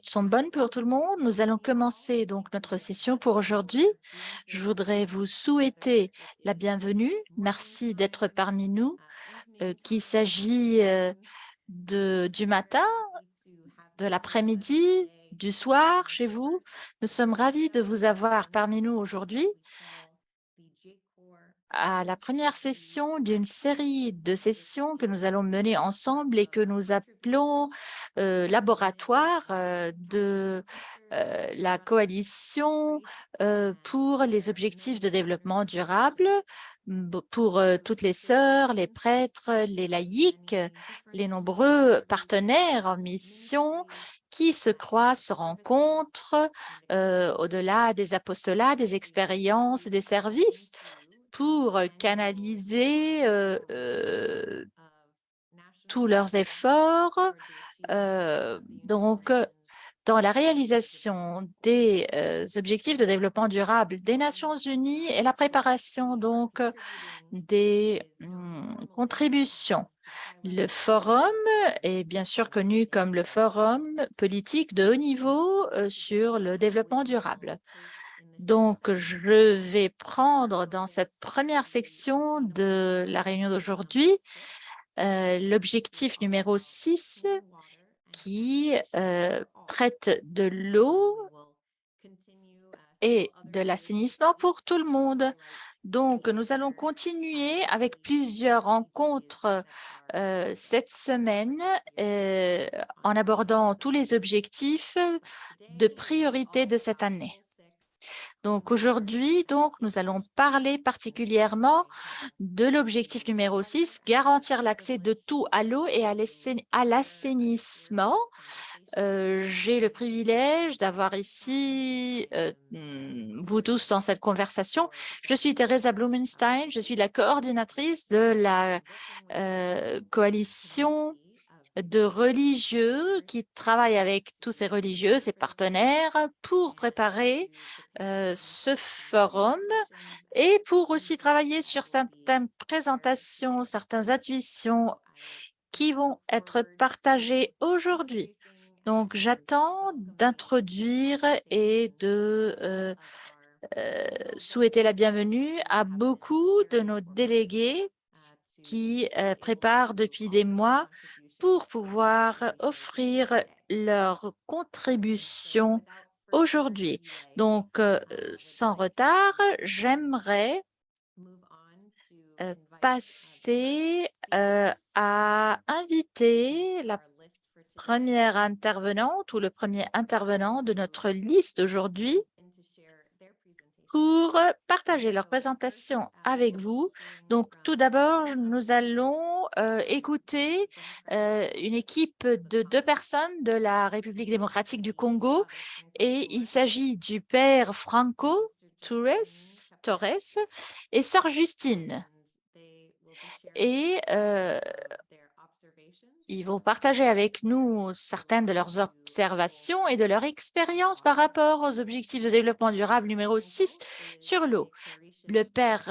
sont bonnes pour tout le monde. Nous allons commencer donc notre session pour aujourd'hui. Je voudrais vous souhaiter la bienvenue. Merci d'être parmi nous, qu'il s'agit du matin, de l'après-midi, du soir chez vous. Nous sommes ravis de vous avoir parmi nous aujourd'hui à la première session d'une série de sessions que nous allons mener ensemble et que nous appelons laboratoire de la coalition pour les objectifs de développement durable pour toutes les sœurs, les prêtres, les laïcs, les nombreux partenaires en mission qui se croisent, se rencontrent au-delà des apostolats, des expériences et des services pour canaliser tous leurs efforts dans la réalisation des objectifs de développement durable des Nations Unies et la préparation des contributions. Le forum est bien sûr connu comme le forum politique de haut niveau sur le développement durable. Donc, je vais prendre dans cette première section de la réunion d'aujourd'hui l'objectif numéro 6 qui traite de l'eau et de l'assainissement pour tout le monde. Donc, nous allons continuer avec plusieurs rencontres cette semaine en abordant tous les objectifs de priorité de cette année. Donc aujourd'hui, nous allons parler particulièrement de l'objectif numéro 6, garantir l'accès de tout à l'eau et à l'assainissement. J'ai le privilège d'avoir ici vous tous dans cette conversation. Je suis Teresa Blumenstein, je suis la coordinatrice de la coalition de religieux qui travaillent avec tous ces religieux, ces partenaires, pour préparer ce forum et pour aussi travailler sur certaines présentations, certaines intuitions qui vont être partagées aujourd'hui. Donc, j'attends d'introduire et de souhaiter la bienvenue à beaucoup de nos délégués qui préparent depuis des mois pour pouvoir offrir leur contribution aujourd'hui. Donc, sans retard, j'aimerais passer à inviter la première intervenante ou le premier intervenant de notre liste aujourd'hui pour partager leur présentation avec vous. Donc, tout d'abord, nous allons écouter une équipe de 2 personnes de la République démocratique du Congo et il s'agit du père Franco Torres et sœur Justine. Et ils vont partager avec nous certaines de leurs observations et de leur expérience par rapport aux objectifs de développement durable numéro 6 sur l'eau. Le père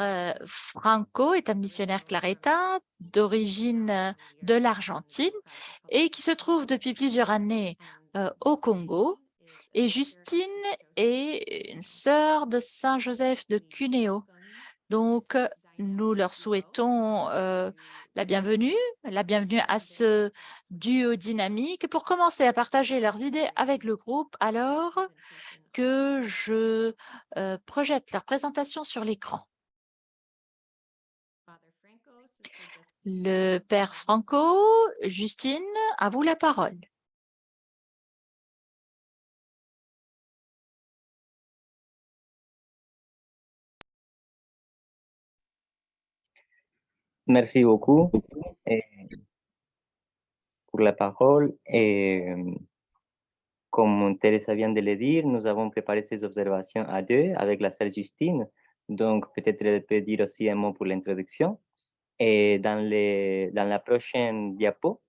Franco est un missionnaire claretin d'origine de l'Argentine et qui se trouve depuis plusieurs années au Congo. Et Justine est une sœur de Saint Joseph de Cuneo. Donc, nous leur souhaitons la bienvenue à ce duo dynamique pour commencer à partager leurs idées avec le groupe alors que je projette leur présentation sur l'écran. Le père Franco, Justine, à vous la parole. Merci beaucoup pour la parole. Et comme Teresa vient de le dire, nous avons préparé ces observations à deux avec la sœur Justine. Donc, peut-être elle peut dire aussi un mot pour l'introduction. Et dans la prochaine diapo,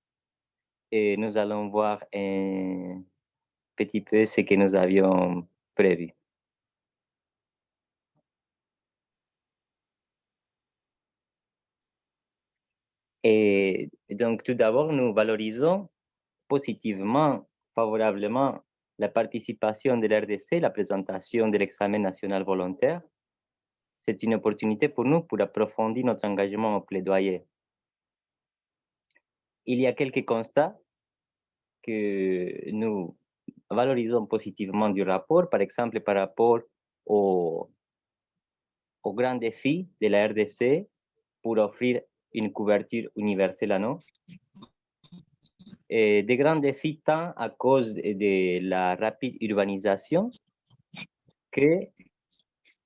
nous allons voir un petit peu ce que nous avions prévu. Et donc, tout d'abord, nous valorisons positivement, favorablement la participation de l'RDC, la présentation de l'examen national volontaire, c'est une opportunité pour nous pour approfondir notre engagement au plaidoyer. Il y a quelques constats que nous valorisons positivement du rapport, par exemple par rapport aux grands défis de la RDC pour offrir une couverture universelle à nous. Et des grands défis tant à cause de la rapide urbanisation que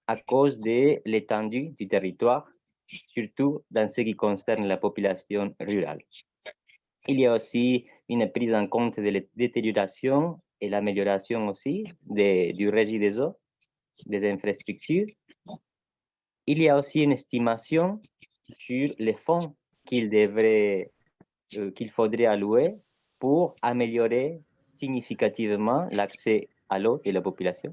à cause de l'étendue du territoire, surtout dans ce qui concerne la population rurale. Il y a aussi une prise en compte de la détérioration et l'amélioration aussi du régime des eaux, des infrastructures. Il y a aussi une estimation sur les fonds qu'il faudrait allouer pour améliorer significativement l'accès à l'eau de la population.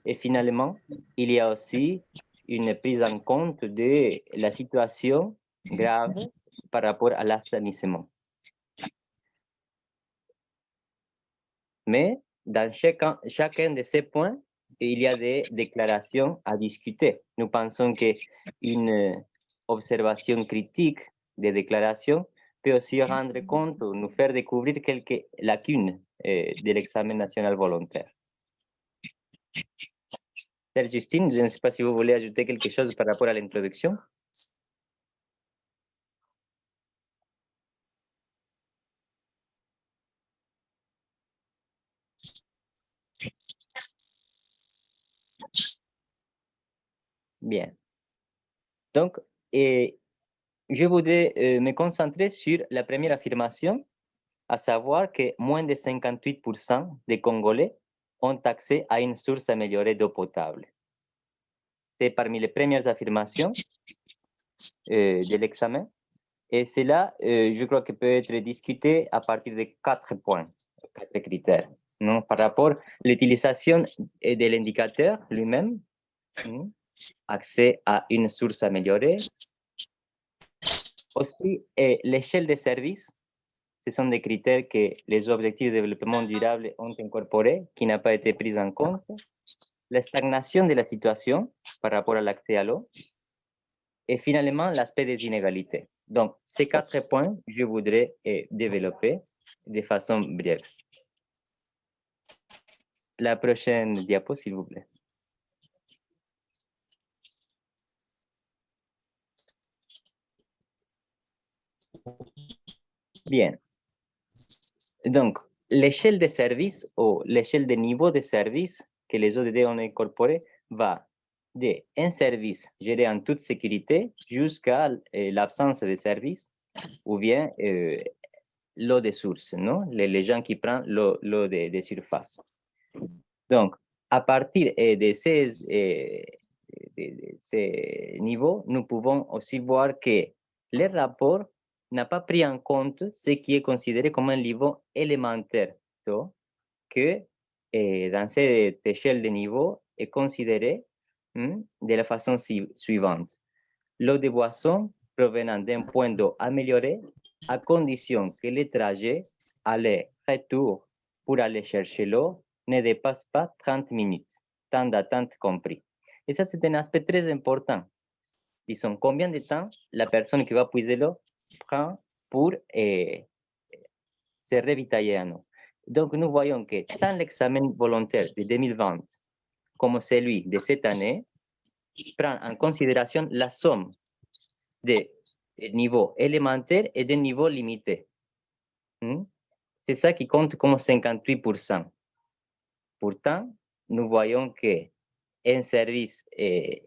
Et finalement, il y a aussi une prise en compte de la situation grave par rapport à l'assainissement. Mais dans chacun de ces points, il y a des déclarations à discuter. Nous pensons qu'une observation critique des déclarations peut aussi rendre compte ou nous faire découvrir quelques lacunes de l'examen national volontaire. Sœur Justine, je ne sais pas si vous voulez ajouter quelque chose par rapport à l'introduction. Bien. Donc, je voudrais me concentrer sur la première affirmation, à savoir que moins de 58% des Congolais ont accès à une source améliorée d'eau potable. C'est parmi les premières affirmations de l'examen. Et cela, je crois que peut être discuté à partir de 4 points, 4 critères. Non? Par rapport à l'utilisation de l'indicateur lui-même, accès à une source améliorée. Aussi, l'échelle des services, ce sont des critères que les objectifs de développement durable ont incorporés, qui n'a pas été pris en compte. La stagnation de la situation par rapport à l'accès à l'eau. Et finalement, l'aspect des inégalités. Donc, ces 4 points, je voudrais développer de façon brève. La prochaine diapo, s'il vous plaît. Bien. Donc, l'échelle de service ou l'échelle de niveau de service que les ODD ont incorporé va d'un service géré en toute sécurité jusqu'à l'absence de service ou bien l'eau de source, non? Les gens qui prennent l'eau de surface. Donc, à partir de ces niveaux, nous pouvons aussi voir que le rapport n'a pas pris en compte ce qui est considéré comme un niveau élémentaire, que dans cette échelle de niveau est considéré de la façon suivante. L'eau de boisson provenant d'un point d'eau amélioré à condition que le trajet aller-retour pour aller chercher l'eau ne dépasse pas 30 minutes, temps d'attente compris. Et ça, c'est un aspect très important. Disons, combien de temps la personne qui va puiser l'eau prend pour se ravitailler à nous. Donc, nous voyons que tant l'examen volontaire de 2020 comme celui de cette année prend en considération la somme des niveaux élémentaires et des niveaux limités. C'est ça qui compte comme 58%. Pourtant, nous voyons qu'un service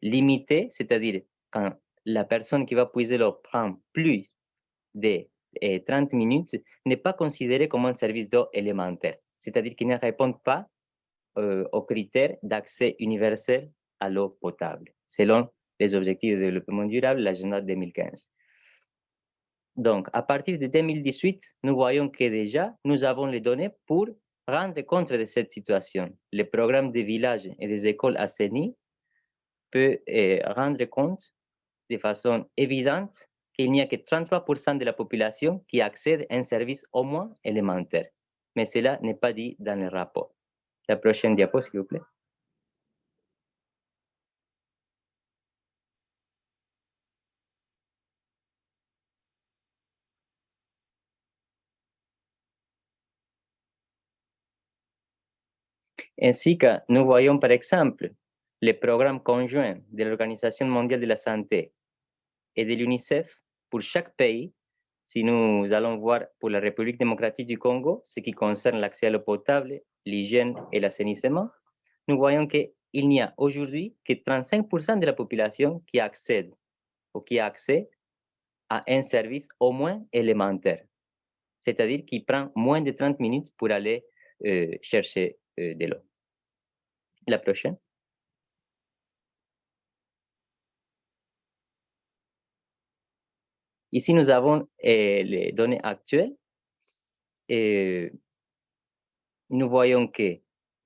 limité, c'est-à-dire quand la personne qui va puiser l'eau prend plus de 30 minutes, n'est pas considéré comme un service d'eau élémentaire, c'est-à-dire qu'il ne répond pas aux critères d'accès universel à l'eau potable, selon les objectifs de développement durable, l'agenda 2015. Donc, à partir de 2018, nous voyons que déjà, nous avons les données pour rendre compte de cette situation. Le programme des villages et des écoles assainies peut rendre compte de façon évidente qu'il n'y a que 33% de la population qui accède à un service au moins élémentaire. Mais cela n'est pas dit dans le rapport. La prochaine diapo, s'il vous plaît. Ainsi que nous voyons par exemple les programmes conjoints de l'Organisation mondiale de la santé et de l'UNICEF pour chaque pays. Si nous allons voir pour la République démocratique du Congo, ce qui concerne l'accès à l'eau potable, l'hygiène et l'assainissement, nous voyons qu'il n'y a aujourd'hui que 35% de la population qui accède ou qui a accès à un service au moins élémentaire, c'est-à-dire qui prend moins de 30 minutes pour aller chercher de l'eau. La prochaine. Ici, nous avons les données actuelles et nous voyons que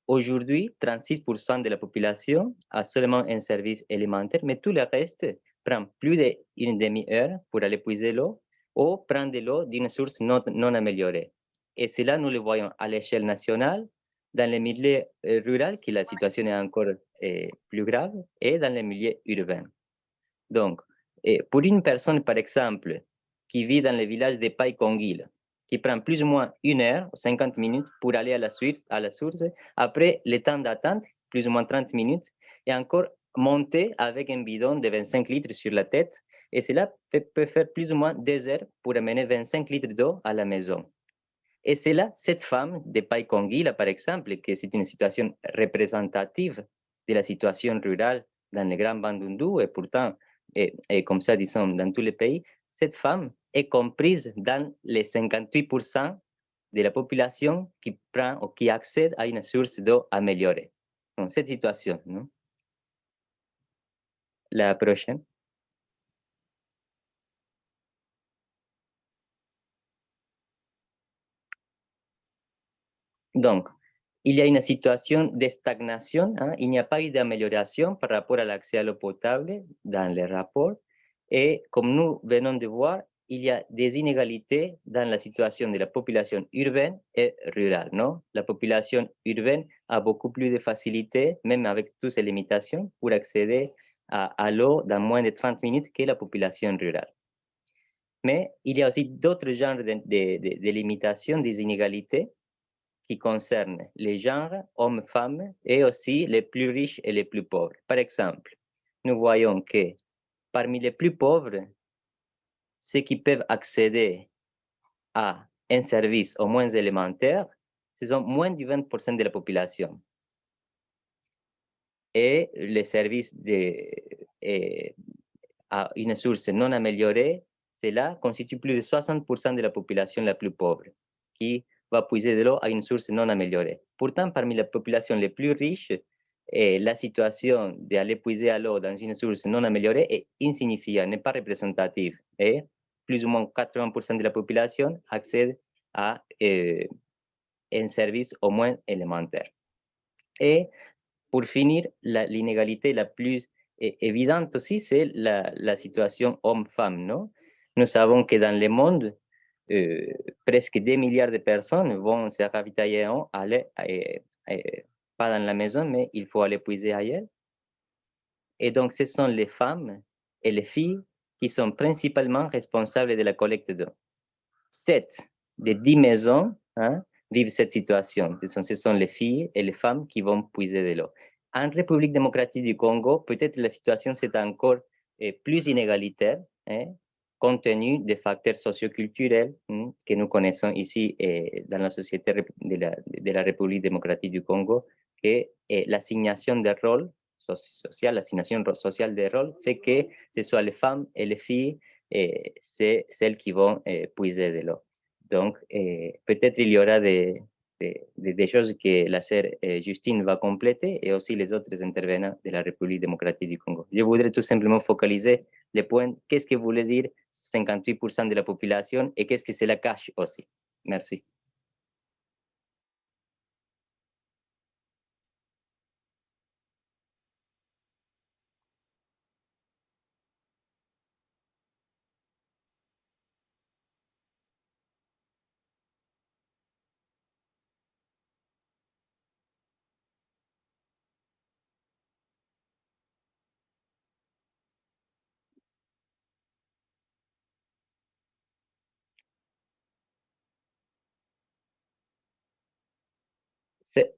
aujourd'hui, 36% de la population a seulement un service élémentaire, mais tout le reste prend plus d'une demi-heure pour aller puiser l'eau ou prendre de l'eau d'une source non améliorée. Et cela, nous le voyons à l'échelle nationale, dans les milieux ruraux, que la situation est encore plus grave, et dans les milieux urbains. Donc, pour une personne, par exemple, qui vit dans le village de Paikongil, qui prend plus ou moins 1 heure, 50 minutes pour aller à la source, après le temps d'attente, plus ou moins 30 minutes, et encore monter avec un bidon de 25 litres sur la tête, et cela peut faire plus ou moins 2 heures pour amener 25 litres d'eau à la maison. Et c'est là, cette femme de Paikongila, par exemple, que c'est une situation représentative de la situation rurale dans le Grand Bandundu, et pourtant, et comme ça, disons, dans tous les pays, cette femme est comprise dans les 58% de la population qui prend ou qui accède à une source d'eau améliorée. Donc, cette situation, non? La prochaine. Donc, il y a une situation de stagnation, hein, il n'y a pas eu d'amélioration par rapport à l'accès à l'eau potable dans les rapports. Et comme nous venons de voir, il y a des inégalités dans la situation de la population urbaine et rurale. Non? La population urbaine a beaucoup plus de facilité, même avec toutes ces limitations, pour accéder à l'eau dans moins de 30 minutes que la population rurale. Mais il y a aussi d'autres genres de limitations, des inégalités qui concerne les genres hommes-femmes et aussi les plus riches et les plus pauvres. Par exemple, nous voyons que parmi les plus pauvres, ceux qui peuvent accéder à un service au moins élémentaire, ce sont moins du 20% de la population. Et les services à une source non améliorée, cela constitue plus de 60% de la population la plus pauvre, qui va puiser de l'eau à une source non améliorée. Pourtant, parmi la population les plus riches, la situation d'aller puiser à l'eau dans une source non améliorée est insignifiante, n'est pas représentative. Et plus ou moins 80% de la population accède à un service au moins élémentaire. Et pour finir, l'inégalité la plus évidente aussi, c'est la situation homme-femme, non? Nous savons que dans le monde, presque 2 milliards de personnes vont se ravitailler en aller, pas dans la maison, mais il faut aller puiser ailleurs. Et donc, ce sont les femmes et les filles qui sont principalement responsables de la collecte d'eau. 7 des 10 maisons, hein, vivent cette situation. Ce sont les filles et les femmes qui vont puiser de l'eau. En République démocratique du Congo, peut-être la situation c'est encore plus inégalitaire, hein, compte tenu des facteurs socioculturels que nous connaissons ici dans la société de la République démocratique du Congo, que l'assignation des rôles social, l'assignation sociale des rôles fait que ce soit les femmes et les filles, c'est celles qui vont puiser de l'eau. Donc, peut-être il y aura des choses que la sœur Justine va compléter et aussi les autres intervenants de la République démocratique du Congo. Je voudrais tout simplement focaliser les points. Qu'est-ce que voulait dire 58% de la population et qu'est-ce que cela cache aussi? Merci.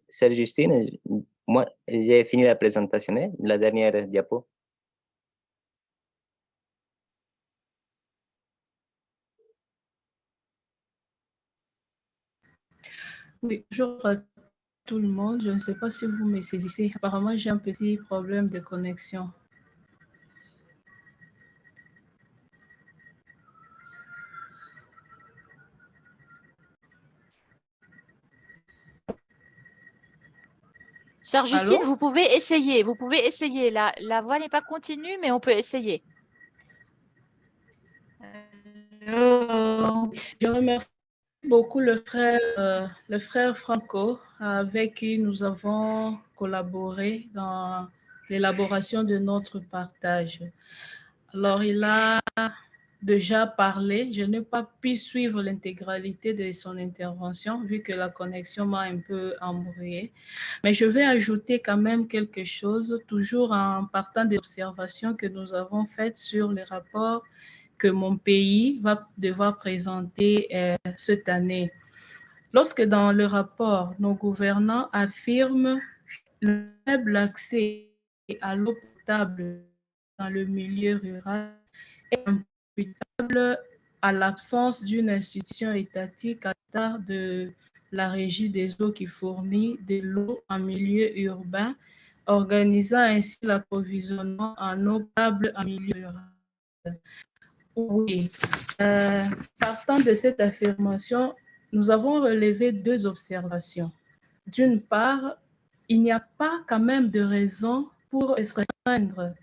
Sœur Justine, moi, j'ai fini la présentation, hein, la dernière diapo. Oui, bonjour à tout le monde. Je ne sais pas si vous me saisissez. Apparemment, j'ai un petit problème de connexion. Sœur Justine, Allô? vous pouvez essayer. Vous pouvez essayer. La voix n'est pas continue, mais on peut essayer. Je remercie beaucoup le frère Franco, avec qui nous avons collaboré dans l'élaboration de notre partage. Alors, il a déjà parlé. Je n'ai pas pu suivre l'intégralité de son intervention vu que la connexion m'a un peu embrouillée. Mais je vais ajouter quand même quelque chose, toujours en partant des observations que nous avons faites sur les rapports que mon pays va devoir présenter cette année. Lorsque dans le rapport, nos gouvernants affirment le faible accès à l'eau potable dans le milieu rural est imputable à l'absence d'une institution étatique à l'instar de la Régie des eaux qui fournit de l'eau en milieu urbain, organisant ainsi l'approvisionnement en eau potable en milieu rural. Oui, partant de cette affirmation, nous avons relevé deux observations. D'une part, il n'y a pas quand même de raison pour restreindre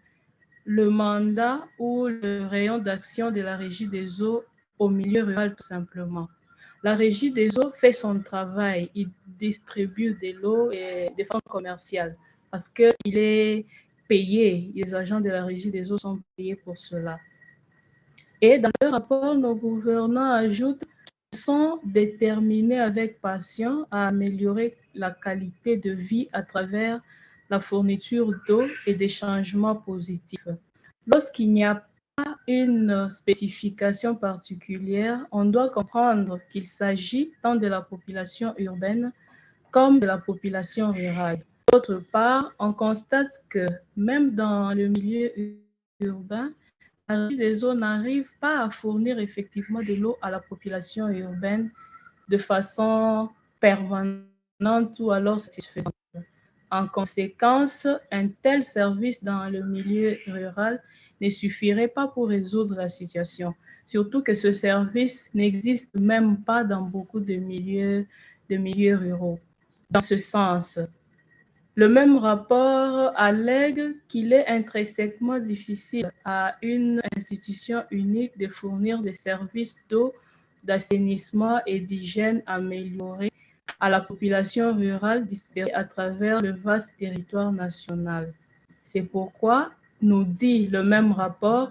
le mandat ou le rayon d'action de la Régie des eaux au milieu rural tout simplement. La Régie des eaux fait son travail, il distribue de l'eau et de façon commerciale parce qu'il est payé, les agents de la Régie des eaux sont payés pour cela. Et dans le rapport, nos gouvernants ajoutent qu'ils sont déterminés avec passion à améliorer la qualité de vie à travers la fourniture d'eau et des changements positifs. Lorsqu'il n'y a pas une spécification particulière, on doit comprendre qu'il s'agit tant de la population urbaine comme de la population rurale. D'autre part, on constate que même dans le milieu urbain, la Régie des eaux n'arrive pas à fournir effectivement de l'eau à la population urbaine de façon permanente ou alors satisfaisante. En conséquence, un tel service dans le milieu rural ne suffirait pas pour résoudre la situation, surtout que ce service n'existe même pas dans beaucoup de milieux ruraux. Dans ce sens, le même rapport allègue qu'il est intrinsèquement difficile à une institution unique de fournir des services d'eau, d'assainissement et d'hygiène améliorés à la population rurale dispersée à travers le vaste territoire national. C'est pourquoi, nous dit le même rapport,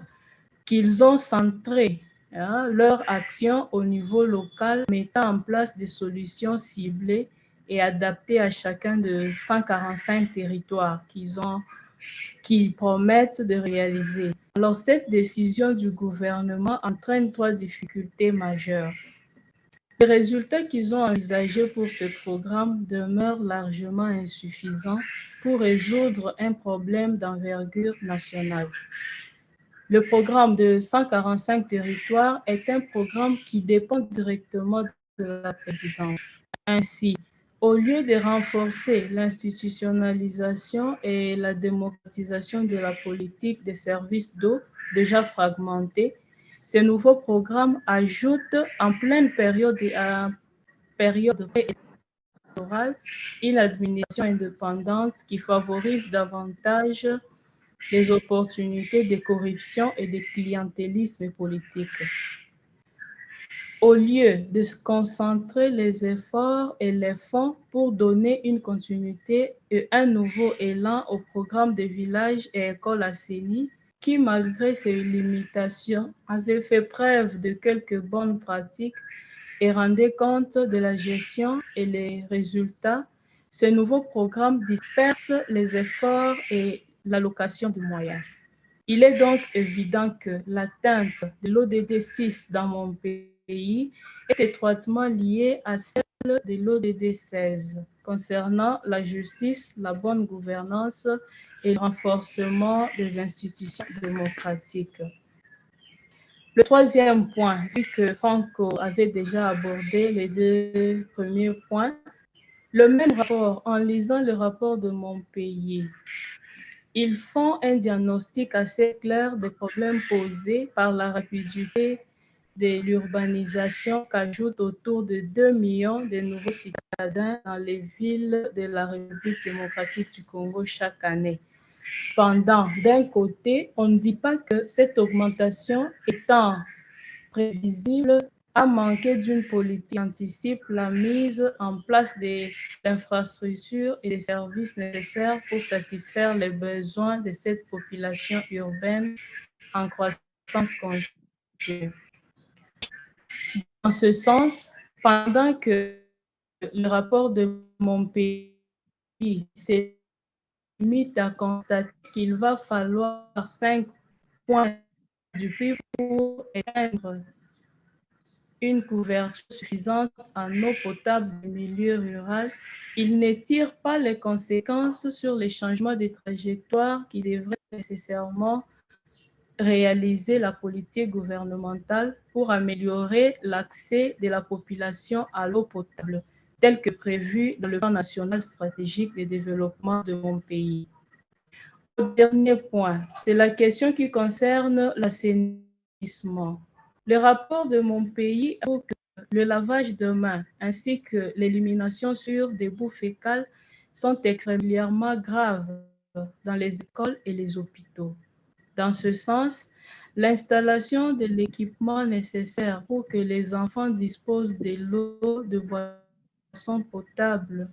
qu'ils ont centré leur action au niveau local, mettant en place des solutions ciblées et adaptées à chacun de 145 territoires qu'ils promettent de réaliser. Alors, cette décision du gouvernement entraîne trois difficultés majeures. Les résultats qu'ils ont envisagés pour ce programme demeurent largement insuffisants pour résoudre un problème d'envergure nationale. Le programme de 145 territoires est un programme qui dépend directement de la présidence. Ainsi, au lieu de renforcer l'institutionnalisation et la démocratisation de la politique des services d'eau déjà fragmentée, ce nouveau programme ajoute en pleine période préélectorale une administration indépendante qui favorise davantage les opportunités de corruption et de clientélisme politique. Au lieu de se concentrer les efforts et les fonds pour donner une continuité et un nouveau élan au programme de villages et écoles assainis, qui, malgré ses limitations, avait fait preuve de quelques bonnes pratiques et rendait compte de la gestion et les résultats, ce nouveau programme disperse les efforts et l'allocation de moyens. Il est donc évident que l'atteinte de l'ODD 6 dans mon pays est étroitement liée à celle de l'ODD 16 concernant la justice, la bonne gouvernance et le renforcement des institutions démocratiques. Le troisième point, vu que Franco avait déjà abordé les deux premiers points, le même rapport, en lisant le rapport de mon pays, ils font un diagnostic assez clair des problèmes posés par la rapidité de l'urbanisation qu'ajoute autour de 2 millions de nouveaux citadins dans les villes de la République démocratique du Congo chaque année. Cependant, d'un côté, on ne dit pas que cette augmentation étant prévisible a manqué d'une politique qui anticipe la mise en place des infrastructures et des services nécessaires pour satisfaire les besoins de cette population urbaine en croissance continue. En ce sens, pendant que le rapport de mon pays se limite à constater qu'il va falloir 5 points du PIB pour atteindre une couverture suffisante en eau potable du milieu rural, il ne tire pas les conséquences sur les changements de trajectoire qui devraient nécessairement réaliser la politique gouvernementale pour améliorer l'accès de la population à l'eau potable, tel que prévu dans le plan national stratégique de développement de mon pays. Au dernier point, c'est la question qui concerne l'assainissement. Le rapport de mon pays avoue que le lavage de mains ainsi que l'élimination sur des boues fécales sont extrêmement graves dans les écoles et les hôpitaux. Dans ce sens, l'installation de l'équipement nécessaire pour que les enfants disposent de l'eau de boisson potable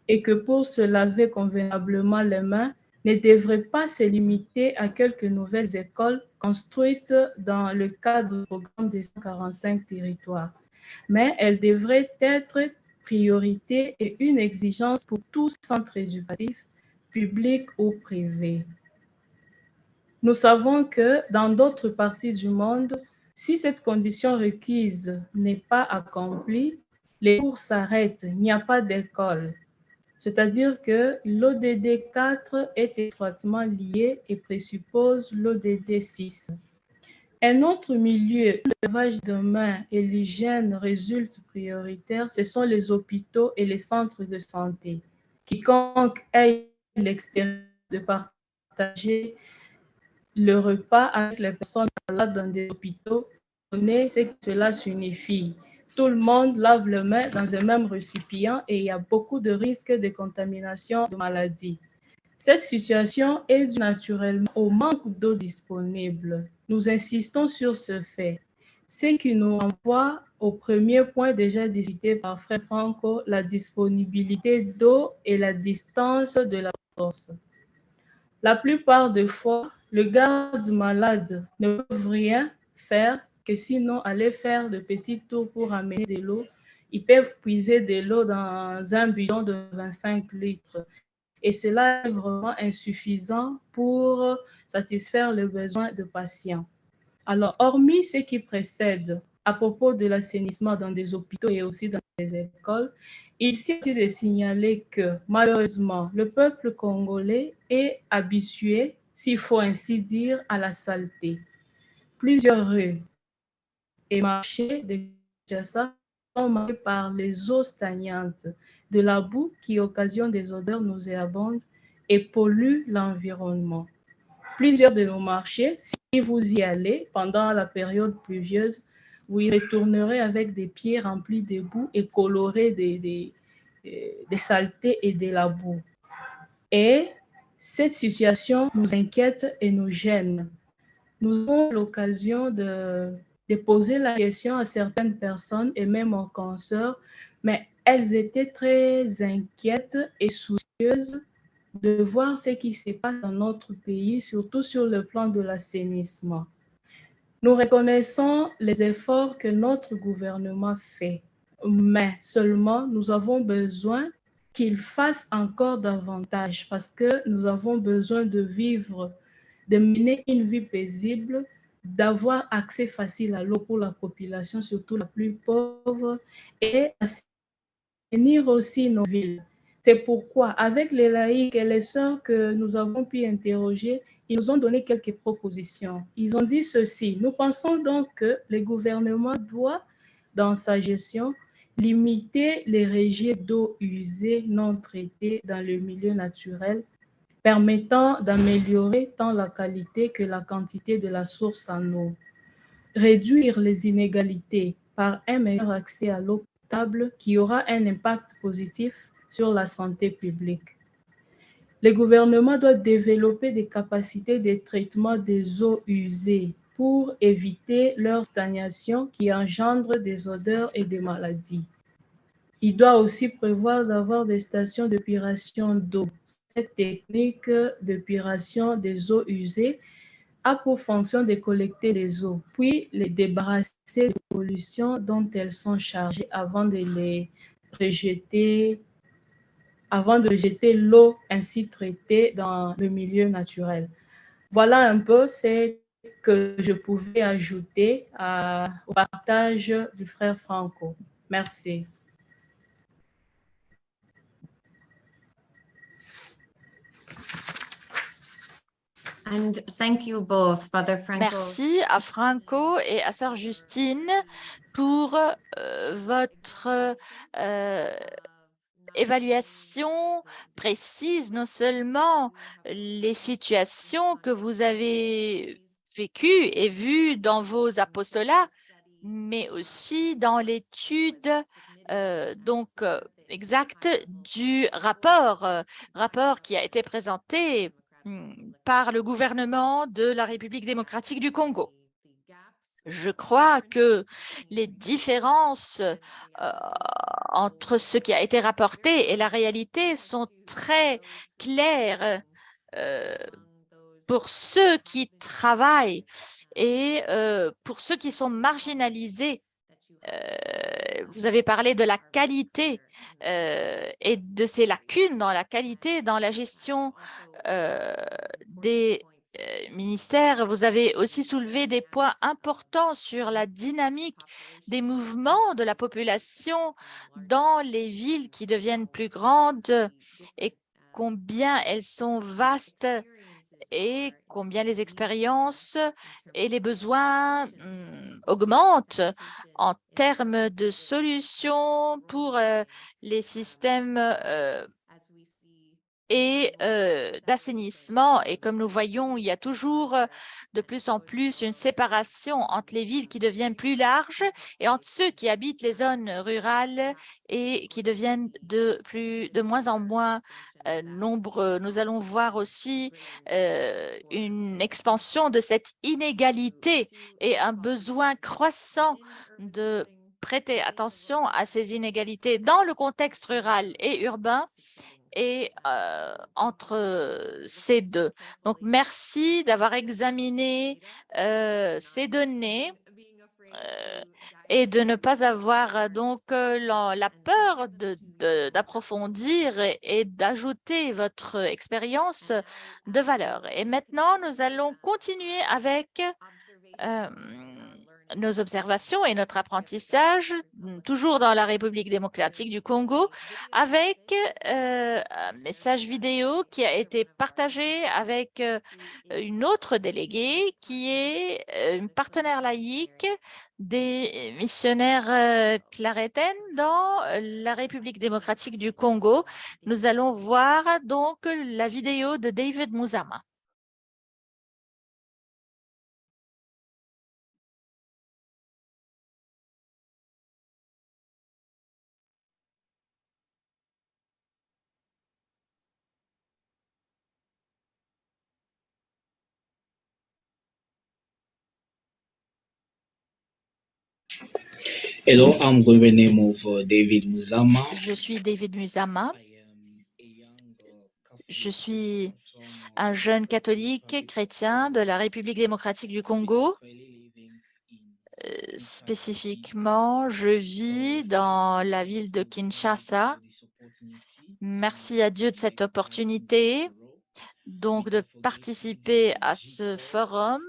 et que pour se laver convenablement les mains ne devrait pas se limiter à quelques nouvelles écoles construites dans le cadre du programme des 145 territoires, mais elle devrait être priorité et une exigence pour tout centre éducatif, public ou privé. Nous savons que dans d'autres parties du monde, si cette condition requise n'est pas accomplie, les cours s'arrêtent, il n'y a pas d'école. C'est-à-dire que l'ODD 4 est étroitement lié et présuppose l'ODD 6. Un autre milieu où le lavage de mains et l'hygiène résultent prioritaires, ce sont les hôpitaux et les centres de santé. Quiconque ait l'expérience de partager le repas avec les personnes malades dans des hôpitaux connaît ce que cela signifie. Tout le monde lave les mains dans un même récipient et il y a beaucoup de risques de contamination de maladies. Cette situation est due naturellement au manque d'eau disponible. Nous insistons sur ce fait, ce qui nous renvoie au premier point déjà discuté par Frère Franco, la disponibilité d'eau et la distance de la source. La plupart des fois, le garde malade ne peut rien faire que sinon aller faire de petits tours pour amener de l'eau. Ils peuvent puiser de l'eau dans un bidon de 25 litres. Et cela est vraiment insuffisant pour satisfaire les besoins des patients. Alors, hormis ce qui précède à propos de l'assainissement dans des hôpitaux et aussi dans les écoles, il s'agit de signaler que malheureusement, le peuple congolais est habitué, s'il faut ainsi dire, à la saleté. Plusieurs rues et marchés de Kinshasa sont marqués par les eaux stagnantes, de la boue qui occasionne des odeurs nauséabondes et pollue l'environnement. Plusieurs de nos marchés, si vous y allez pendant la période pluvieuse, vous y retournerez avec des pieds remplis de boue et colorés des saletés et de la boue. Et cette situation nous inquiète et nous gêne. Nous avons l'occasion de poser la question à certaines personnes et même aux consoeurs, mais elles étaient très inquiètes et soucieuses de voir ce qui se passe dans notre pays, surtout sur le plan de l'assainissement. Nous reconnaissons les efforts que notre gouvernement fait, mais seulement nous avons besoin qu'il fasse encore davantage parce que nous avons besoin de vivre, de mener une vie paisible, d'avoir accès facile à l'eau pour la population, surtout la plus pauvre, et assainir aussi nos villes. C'est pourquoi, avec les laïcs et les sœurs que nous avons pu interroger, ils nous ont donné quelques propositions. Ils ont dit ceci: nous pensons donc que le gouvernement doit, dans sa gestion, limiter les rejets d'eau usée non traitée dans le milieu naturel, permettant d'améliorer tant la qualité que la quantité de la source en eau. Réduire les inégalités par un meilleur accès à l'eau potable qui aura un impact positif sur la santé publique. Le gouvernement doit développer des capacités de traitement des eaux usées pour éviter leur stagnation qui engendre des odeurs et des maladies. Il doit aussi prévoir d'avoir des stations d'épuration d'eau. Cette technique d'épuration des eaux usées a pour fonction de collecter les eaux, puis les débarrasser des pollutions dont elles sont chargées avant de jeter l'eau ainsi traitée dans le milieu naturel. Voilà un peu ce que je pouvais ajouter au partage du frère Franco. Merci. And thank you both, Father Franco. Merci à Franco et à Sœur Justine pour votre évaluation précise, non seulement les situations que vous avez vécues et vues dans vos apostolats, mais aussi dans l'étude exacte du rapport qui a été présenté par le gouvernement de la République démocratique du Congo. Je crois que les différences entre ce qui a été rapporté et la réalité sont très claires pour ceux qui travaillent et pour ceux qui sont marginalisés. Vous avez parlé de la qualité et de ces lacunes dans la qualité, dans la gestion des ministères. Vous avez aussi soulevé des points importants sur la dynamique des mouvements de la population dans les villes qui deviennent plus grandes et combien elles sont vastes et combien les expériences et les besoins augmentent en termes de solutions pour les systèmes et d'assainissement. Et comme nous voyons, il y a toujours de plus en plus une séparation entre les villes qui deviennent plus larges et entre ceux qui habitent les zones rurales et qui deviennent de moins en moins nombreux. Nous allons voir aussi une expansion de cette inégalité et un besoin croissant de prêter attention à ces inégalités dans le contexte rural et urbain et entre ces deux. Donc, merci d'avoir examiné ces données et de ne pas avoir donc la peur d'approfondir et d'ajouter votre expérience de valeur. Et maintenant, nous allons continuer avec nos observations et notre apprentissage, toujours dans la République démocratique du Congo, avec un message vidéo qui a été partagé avec une autre déléguée qui est une partenaire laïque des missionnaires clarétaines dans la République démocratique du Congo. Nous allons voir donc la vidéo de David Muzama. Hello, I'm going by the name of David Muzama. Je suis David Muzama. Je suis un jeune catholique chrétien de la République démocratique du Congo. Spécifiquement, je vis dans la ville de Kinshasa. Merci à Dieu de cette opportunité donc de participer à ce forum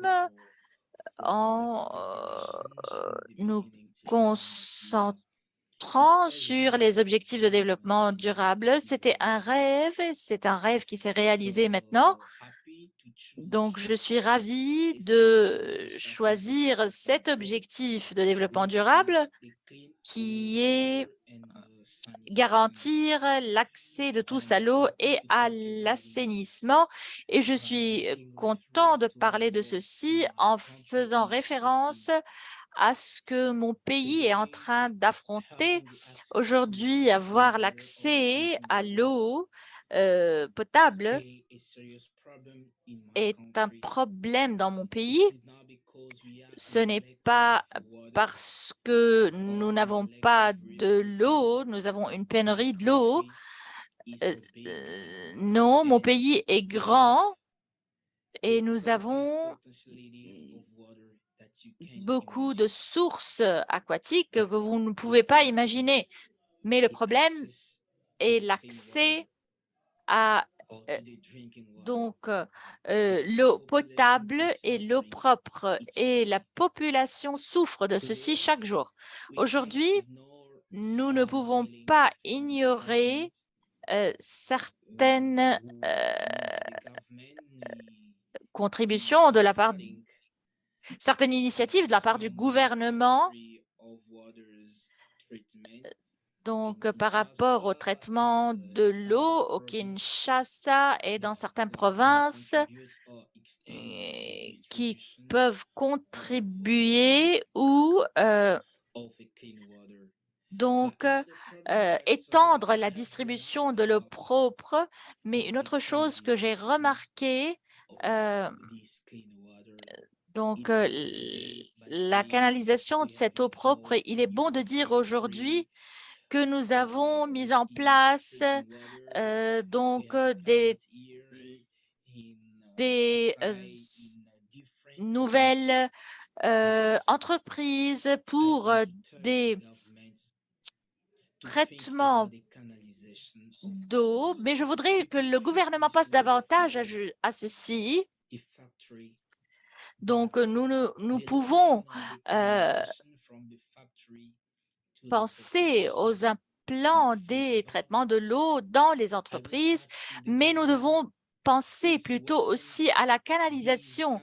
en nous concentrant concentrant sur les objectifs de développement durable. C'était un rêve, c'est un rêve qui s'est réalisé maintenant. Donc, je suis ravie de choisir cet objectif de développement durable qui est garantir l'accès de tous à l'eau et à l'assainissement. Et je suis content de parler de ceci en faisant référence à ce que mon pays est en train d'affronter. Aujourd'hui, avoir l'accès à l'eau potable est un problème dans mon pays. Ce n'est pas parce que nous n'avons pas de l'eau, nous avons une pénurie de l'eau. Non, mon pays est grand et nous avons beaucoup de sources aquatiques que vous ne pouvez pas imaginer. Mais le problème est l'accès à l'eau potable et l'eau propre. Et la population souffre de ceci chaque jour. Aujourd'hui, nous ne pouvons pas ignorer certaines contributions de la part, certaines initiatives de la part du gouvernement. Donc, par rapport au traitement de l'eau au Kinshasa et dans certaines provinces qui peuvent contribuer ou étendre la distribution de l'eau propre. Mais une autre chose que j'ai remarqué, la canalisation de cette eau propre, il est bon de dire aujourd'hui que nous avons mis en place des nouvelles entreprises pour des traitements d'eau, mais je voudrais que le gouvernement passe davantage à ceci. Donc, nous pouvons penser aux implants des traitements de l'eau dans les entreprises, mais nous devons penser plutôt aussi à la canalisation.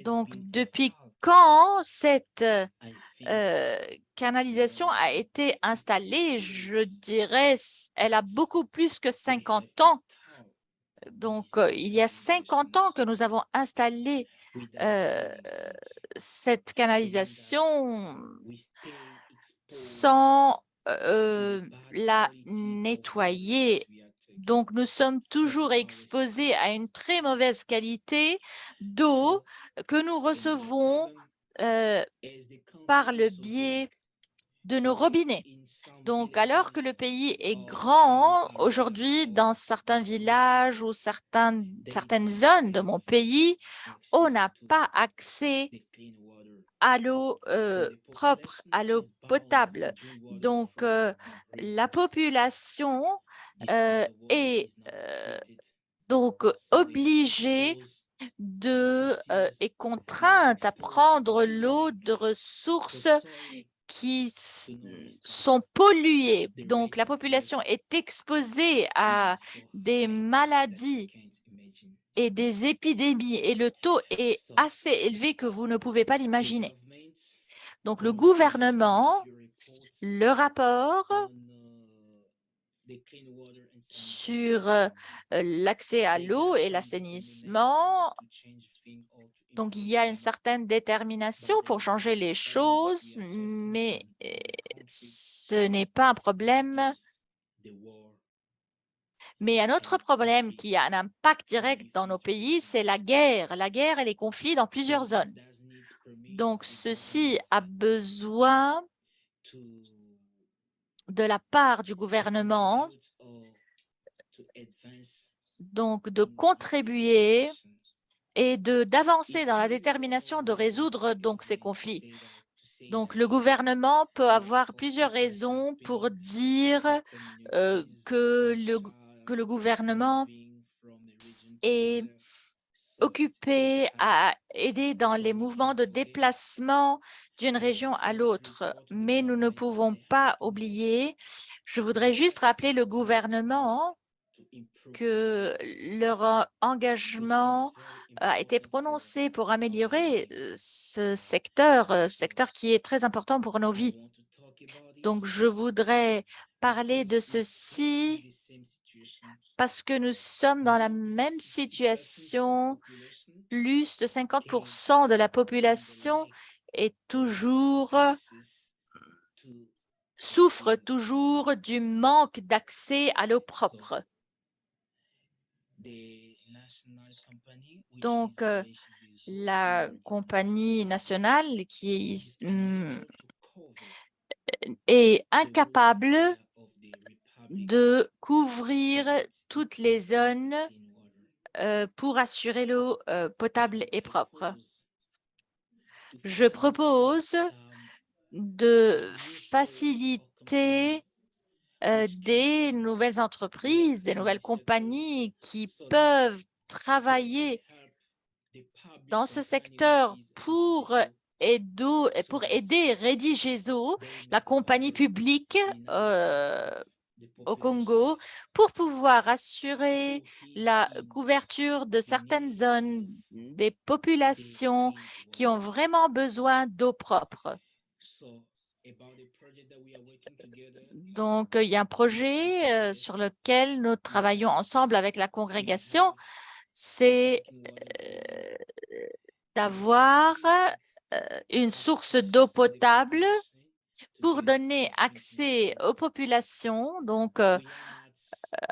Donc, depuis quand cette canalisation a été installée? Je dirais, elle a beaucoup plus que 50 ans. Donc, il y a 50 ans que nous avons installé cette canalisation sans la nettoyer. Donc, nous sommes toujours exposés à une très mauvaise qualité d'eau que nous recevons par le biais de nos robinets. Donc, alors que le pays est grand, aujourd'hui, dans certains villages ou certaines zones de mon pays, on n'a pas accès à l'eau propre, à l'eau potable. Donc, la population est donc obligée et contrainte à prendre l'eau de ressources qui sont polluées. Donc, la population est exposée à des maladies et des épidémies et le taux est assez élevé que vous ne pouvez pas l'imaginer. Donc, le gouvernement, le rapport sur l'accès à l'eau et l'assainissement. Donc, il y a une certaine détermination pour changer les choses, mais ce n'est pas un problème. Mais un autre problème qui a un impact direct dans nos pays, c'est la guerre et les conflits dans plusieurs zones. Donc, ceci a besoin de la part du gouvernement donc de contribuer et d'avancer dans la détermination de résoudre donc ces conflits. Donc, le gouvernement peut avoir plusieurs raisons pour dire que le gouvernement est occupés à aider dans les mouvements de déplacement d'une région à l'autre. Mais nous ne pouvons pas oublier, je voudrais juste rappeler le gouvernement que leur engagement a été prononcé pour améliorer ce secteur qui est très important pour nos vies. Donc, je voudrais parler de ceci parce que nous sommes dans la même situation. Plus de 50% de la population souffre toujours du manque d'accès à l'eau propre. Donc, la compagnie nationale qui est incapable de couvrir toutes les zones pour assurer l'eau potable et propre. Je propose de faciliter des nouvelles entreprises, des nouvelles compagnies qui peuvent travailler dans ce secteur pour aider Redigieso, la compagnie publique au Congo, pour pouvoir assurer la couverture de certaines zones des populations qui ont vraiment besoin d'eau propre. Donc, il y a un projet sur lequel nous travaillons ensemble avec la congrégation, c'est d'avoir une source d'eau potable pour donner accès aux populations, donc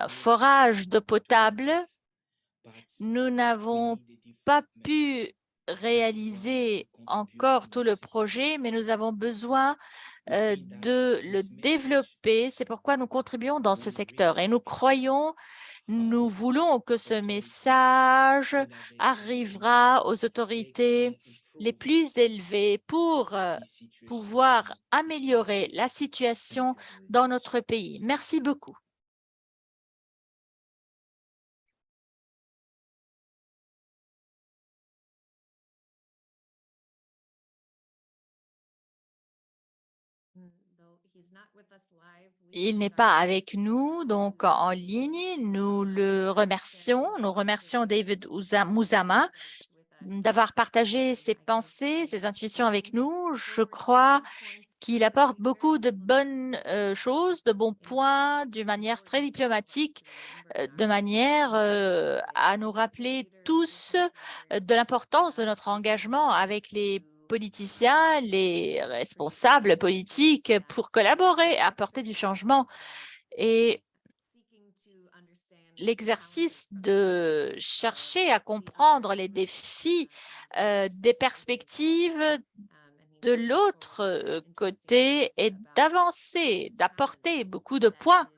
forage d'eau potable. Nous n'avons pas pu réaliser encore tout le projet, mais nous avons besoin de le développer. C'est pourquoi nous contribuons dans ce secteur et nous voulons que ce message arrivera aux autorités les plus élevées pour pouvoir améliorer la situation dans notre pays. Merci beaucoup. Il n'est pas avec nous, donc en ligne. Nous le remercions. Nous remercions David Muzama d'avoir partagé ses pensées, ses intuitions avec nous. Je crois qu'il apporte beaucoup de bonnes choses, de bons points, d'une manière très diplomatique, de manière à nous rappeler tous de l'importance de notre engagement avec les politiciens, les responsables politiques pour collaborer, apporter du changement. Et l'exercice de chercher à comprendre les défis des perspectives de l'autre côté et d'avancer, d'apporter beaucoup de points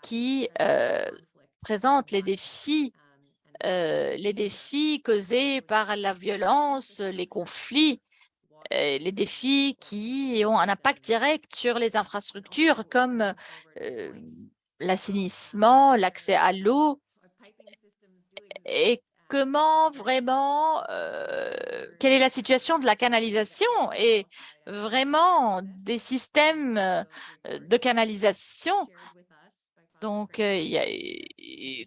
qui présentent les défis causés par la violence, les conflits, les défis qui ont un impact direct sur les infrastructures comme l'assainissement, l'accès à l'eau et comment vraiment, quelle est la situation de la canalisation et vraiment des systèmes de canalisation. Donc,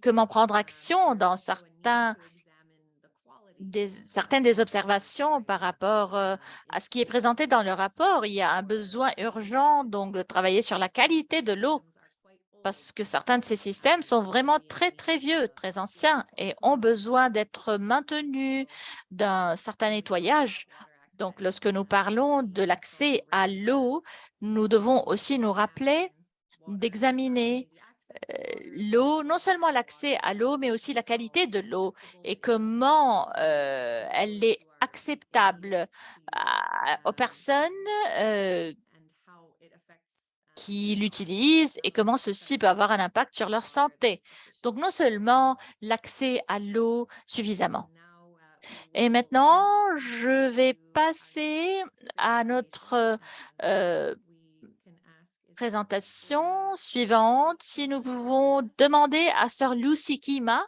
comment prendre action dans certaines des observations par rapport à ce qui est présenté dans le rapport. Il y a un besoin urgent donc de travailler sur la qualité de l'eau parce que certains de ces systèmes sont vraiment très, très vieux, très anciens et ont besoin d'être maintenus d'un certain nettoyage. Donc, lorsque nous parlons de l'accès à l'eau, nous devons aussi nous rappeler d'examiner l'eau, non seulement l'accès à l'eau, mais aussi la qualité de l'eau et comment elle est acceptable aux personnes qui l'utilisent et comment ceci peut avoir un impact sur leur santé. Donc, non seulement l'accès à l'eau suffisamment. Et maintenant, je vais passer à notre présentation suivante, si nous pouvons demander à Sœur Lucy Kima,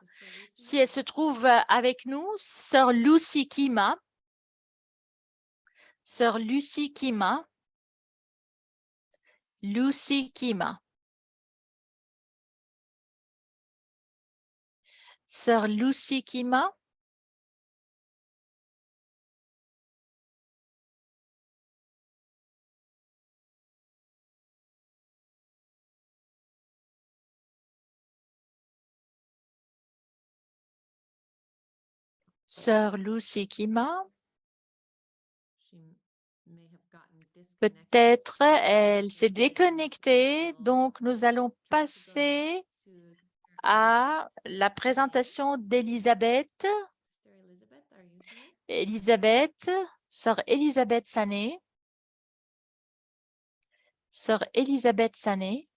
si elle se trouve avec nous, Sœur Lucy Kima. Sœur Lucy Kima. Lucy Kima. Sœur Lucy Kima. Sœur Lucy Kima. Peut-être elle s'est déconnectée, donc nous allons passer à la présentation d'Elisabeth. Elisabeth, Sœur Elisabeth Sané. Sœur Elisabeth Sané.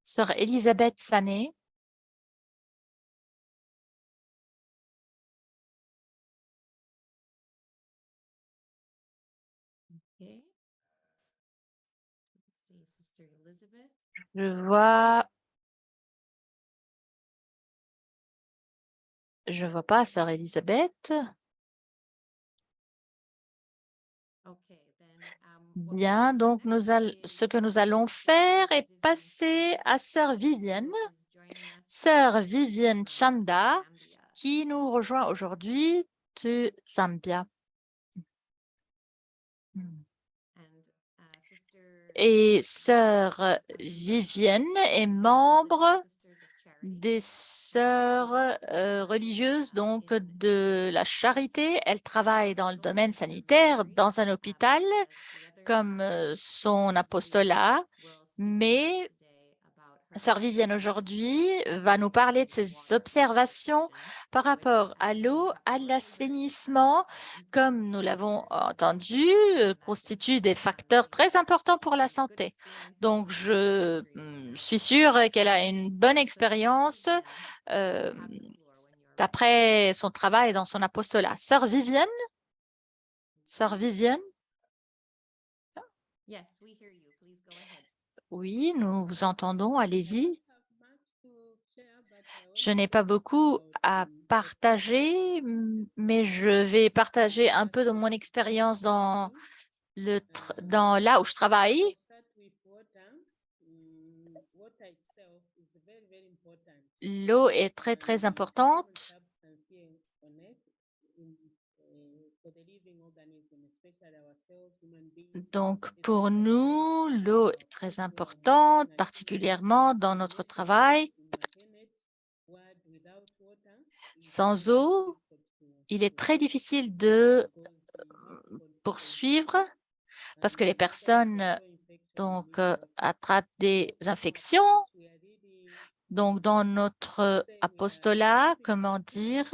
Sœur Elisabeth Sané. Je vois pas Sœur Elisabeth. Bien, donc ce que nous allons faire est passer à Sœur Vivienne. Sœur Vivienne Chanda, qui nous rejoint aujourd'hui de Zambia. Et Sœur Vivienne est membre des sœurs religieuses donc de la charité. Elle travaille dans le domaine sanitaire dans un hôpital comme son apostolat, mais Sœur Vivienne aujourd'hui va nous parler de ses observations par rapport à l'eau, à l'assainissement, comme nous l'avons entendu, constituent des facteurs très importants pour la santé. Donc, je suis sûre qu'elle a une bonne expérience d'après son travail dans son apostolat. Sœur Vivienne? Sœur Vivienne? Oui, nous vous entendons, allez-y. Je n'ai pas beaucoup à partager, mais je vais partager un peu de mon expérience dans là où je travaille. L'eau est très, très importante. Donc, pour nous, l'eau est très importante, particulièrement dans notre travail. Sans eau, il est très difficile de poursuivre parce que les personnes donc attrapent des infections. Donc, dans notre apostolat, comment dire,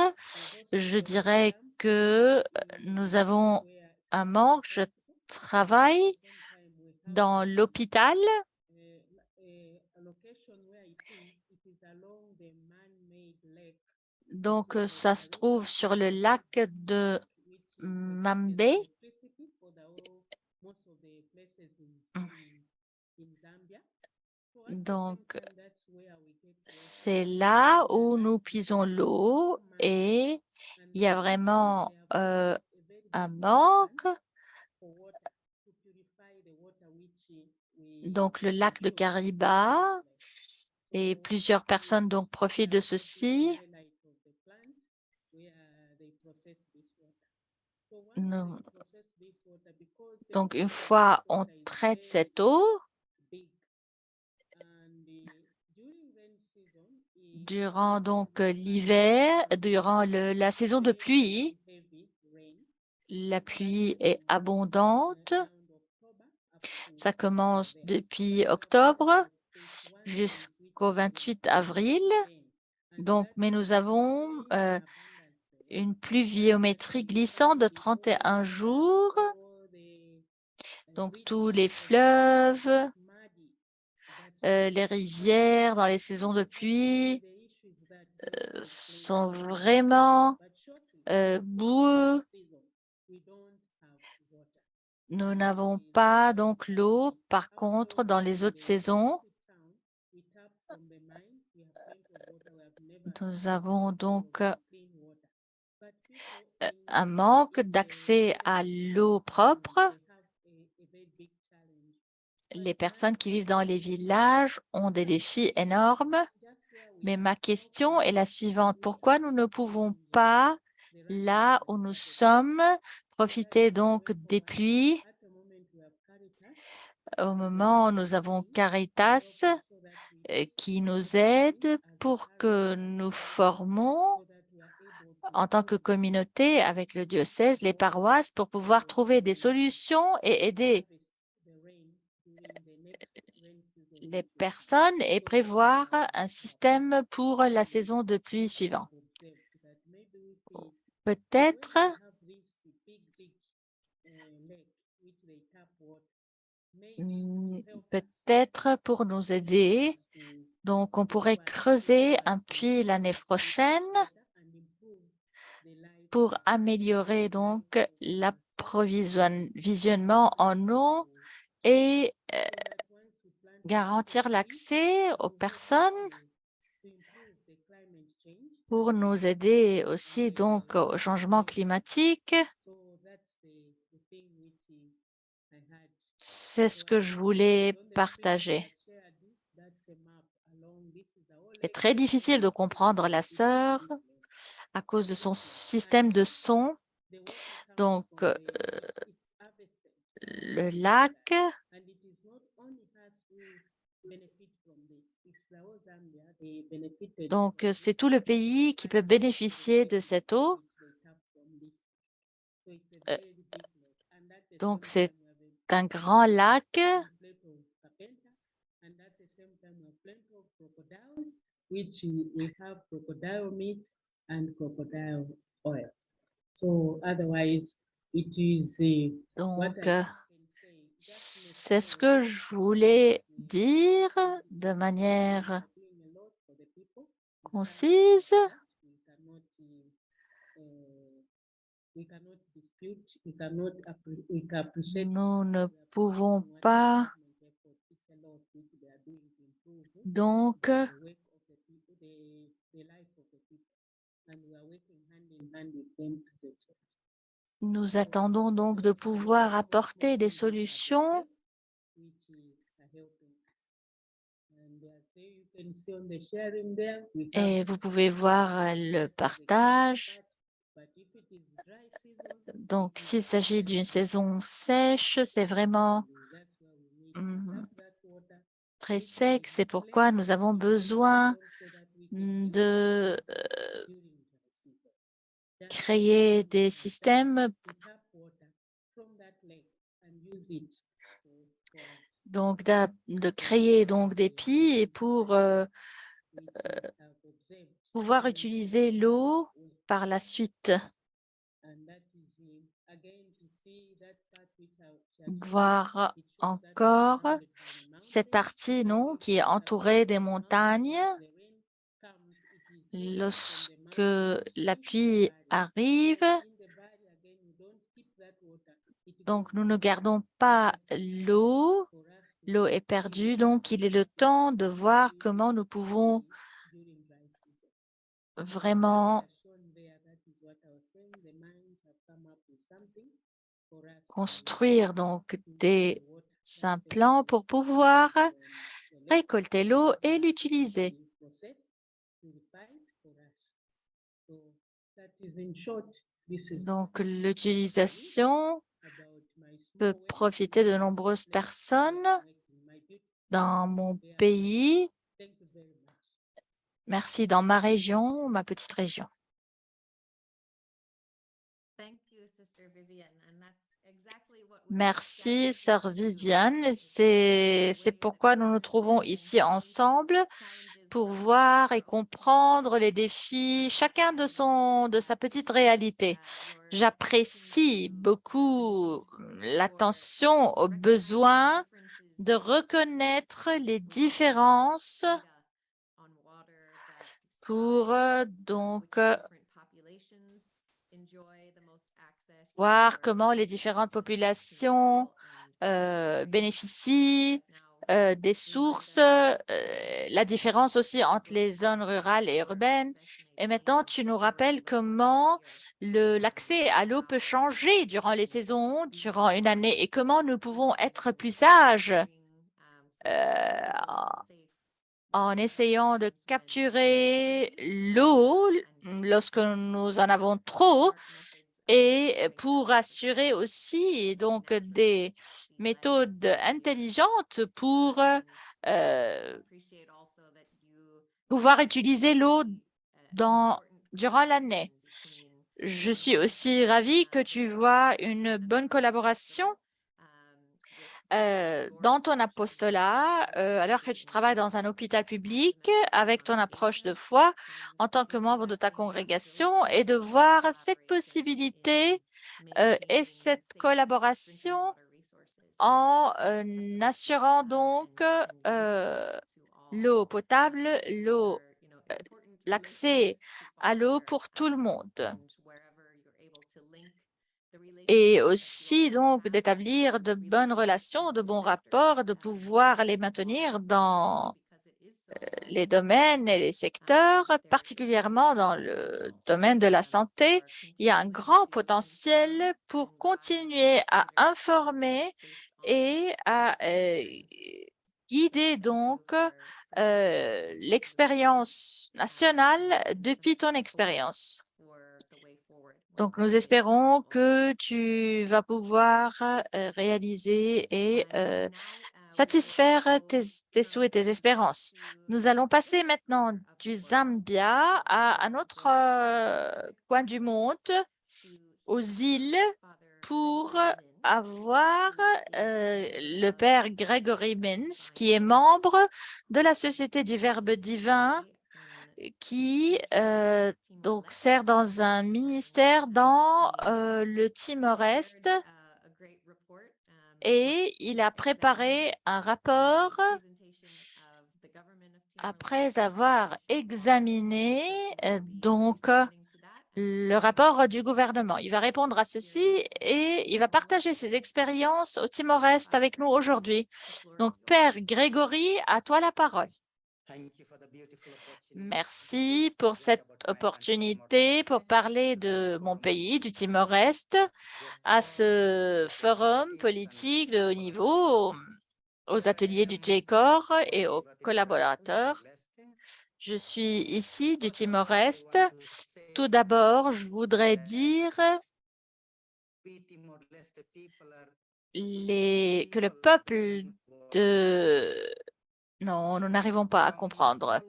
je dirais que nous avons un manque. Je travaille dans l'hôpital. Donc, ça se trouve sur le lac de Mambe. Donc, c'est là où nous puisons l'eau et il y a vraiment un manque. Donc, le lac de Kariba et plusieurs personnes donc profitent de ceci. Donc, une fois on traite cette eau, durant donc l'hiver, durant la saison de pluie, la pluie est abondante. Ça commence depuis octobre jusqu'au 28 avril. Donc, mais nous avons une pluviométrie glissante de 31 jours. Donc, tous les fleuves les rivières dans les saisons de pluie sont vraiment boueux. Nous n'avons pas donc l'eau. Par contre, dans les autres saisons, nous avons donc un manque d'accès à l'eau propre. Les personnes qui vivent dans les villages ont des défis énormes. Mais ma question est la suivante. Pourquoi nous ne pouvons pas, là où nous sommes, profiter donc des pluies? Au moment où nous avons Caritas qui nous aide pour que nous formons en tant que communauté avec le diocèse, les paroisses, pour pouvoir trouver des solutions et aider les personnes et prévoir un système pour la saison de pluie suivante. Peut-être pour nous aider, donc on pourrait creuser un puits l'année prochaine pour améliorer donc l'approvisionnement en eau et garantir l'accès aux personnes pour nous aider aussi donc au changement climatique. C'est ce que je voulais partager. C'est très difficile de comprendre la sœur à cause de son système de son. Donc, le lac, donc c'est tout le pays qui peut bénéficier de cette eau. Donc, c'est un grand lac. Donc, c'est ce que je voulais dire de manière concise. Nous ne pouvons pas donc nous attendons donc de pouvoir apporter des solutions et vous pouvez voir le partage. Donc, s'il s'agit d'une saison sèche, c'est vraiment très sec. C'est pourquoi nous avons besoin de créer des systèmes, donc de créer donc des puits et pour pouvoir utiliser l'eau par la suite. Voir encore cette partie, non, qui est entourée des montagnes. Lorsque la pluie arrive, donc nous ne gardons pas l'eau. L'eau est perdue, donc il est le temps de voir comment nous pouvons vraiment construire donc des implants pour pouvoir récolter l'eau et l'utiliser. Donc, l'utilisation peut profiter de nombreuses personnes dans mon pays. Merci, dans ma région, ma petite région. Merci, sœur Viviane. C'est pourquoi nous nous trouvons ici ensemble pour voir et comprendre les défis, chacun de sa petite réalité. J'apprécie beaucoup l'attention aux besoins de reconnaître les différences pour voir comment les différentes populations bénéficient des sources, la différence aussi entre les zones rurales et urbaines. Et maintenant, tu nous rappelles comment l'accès à l'eau peut changer durant les saisons, durant une année, et comment nous pouvons être plus sages en essayant de capturer l'eau lorsque nous en avons trop et pour assurer aussi donc des méthodes intelligentes pour pouvoir utiliser l'eau durant l'année. Je suis aussi ravie que tu vois une bonne collaboration dans ton apostolat, alors que tu travailles dans un hôpital public avec ton approche de foi en tant que membre de ta congrégation et de voir cette possibilité et cette collaboration en assurant donc l'eau potable, l'accès à l'eau pour tout le monde. Et aussi donc d'établir de bonnes relations, de bons rapports, de pouvoir les maintenir dans les domaines et les secteurs, particulièrement dans le domaine de la santé. Il y a un grand potentiel pour continuer à informer et à guider donc l'expérience nationale depuis ton expérience. Donc, nous espérons que tu vas pouvoir réaliser et satisfaire tes souhaits et tes espérances. Nous allons passer maintenant du Zambia à un autre coin du monde, aux îles, pour avoir le père Gregory Mins, qui est membre de la Société du Verbe divin, qui donc sert dans un ministère dans le Timor-Est, et il a préparé un rapport après avoir examiné donc le rapport du gouvernement. Il va répondre à ceci et il va partager ses expériences au Timor-Est avec nous aujourd'hui. Donc, Père Grégory, à toi la parole. Merci pour cette opportunité pour parler de mon pays, du Timor-Est, à ce forum politique de haut niveau, aux ateliers du JCOR et aux collaborateurs. Je suis ici du Timor-Est. Tout d'abord, je voudrais dire que le peuple de... Non, nous n'arrivons pas à comprendre.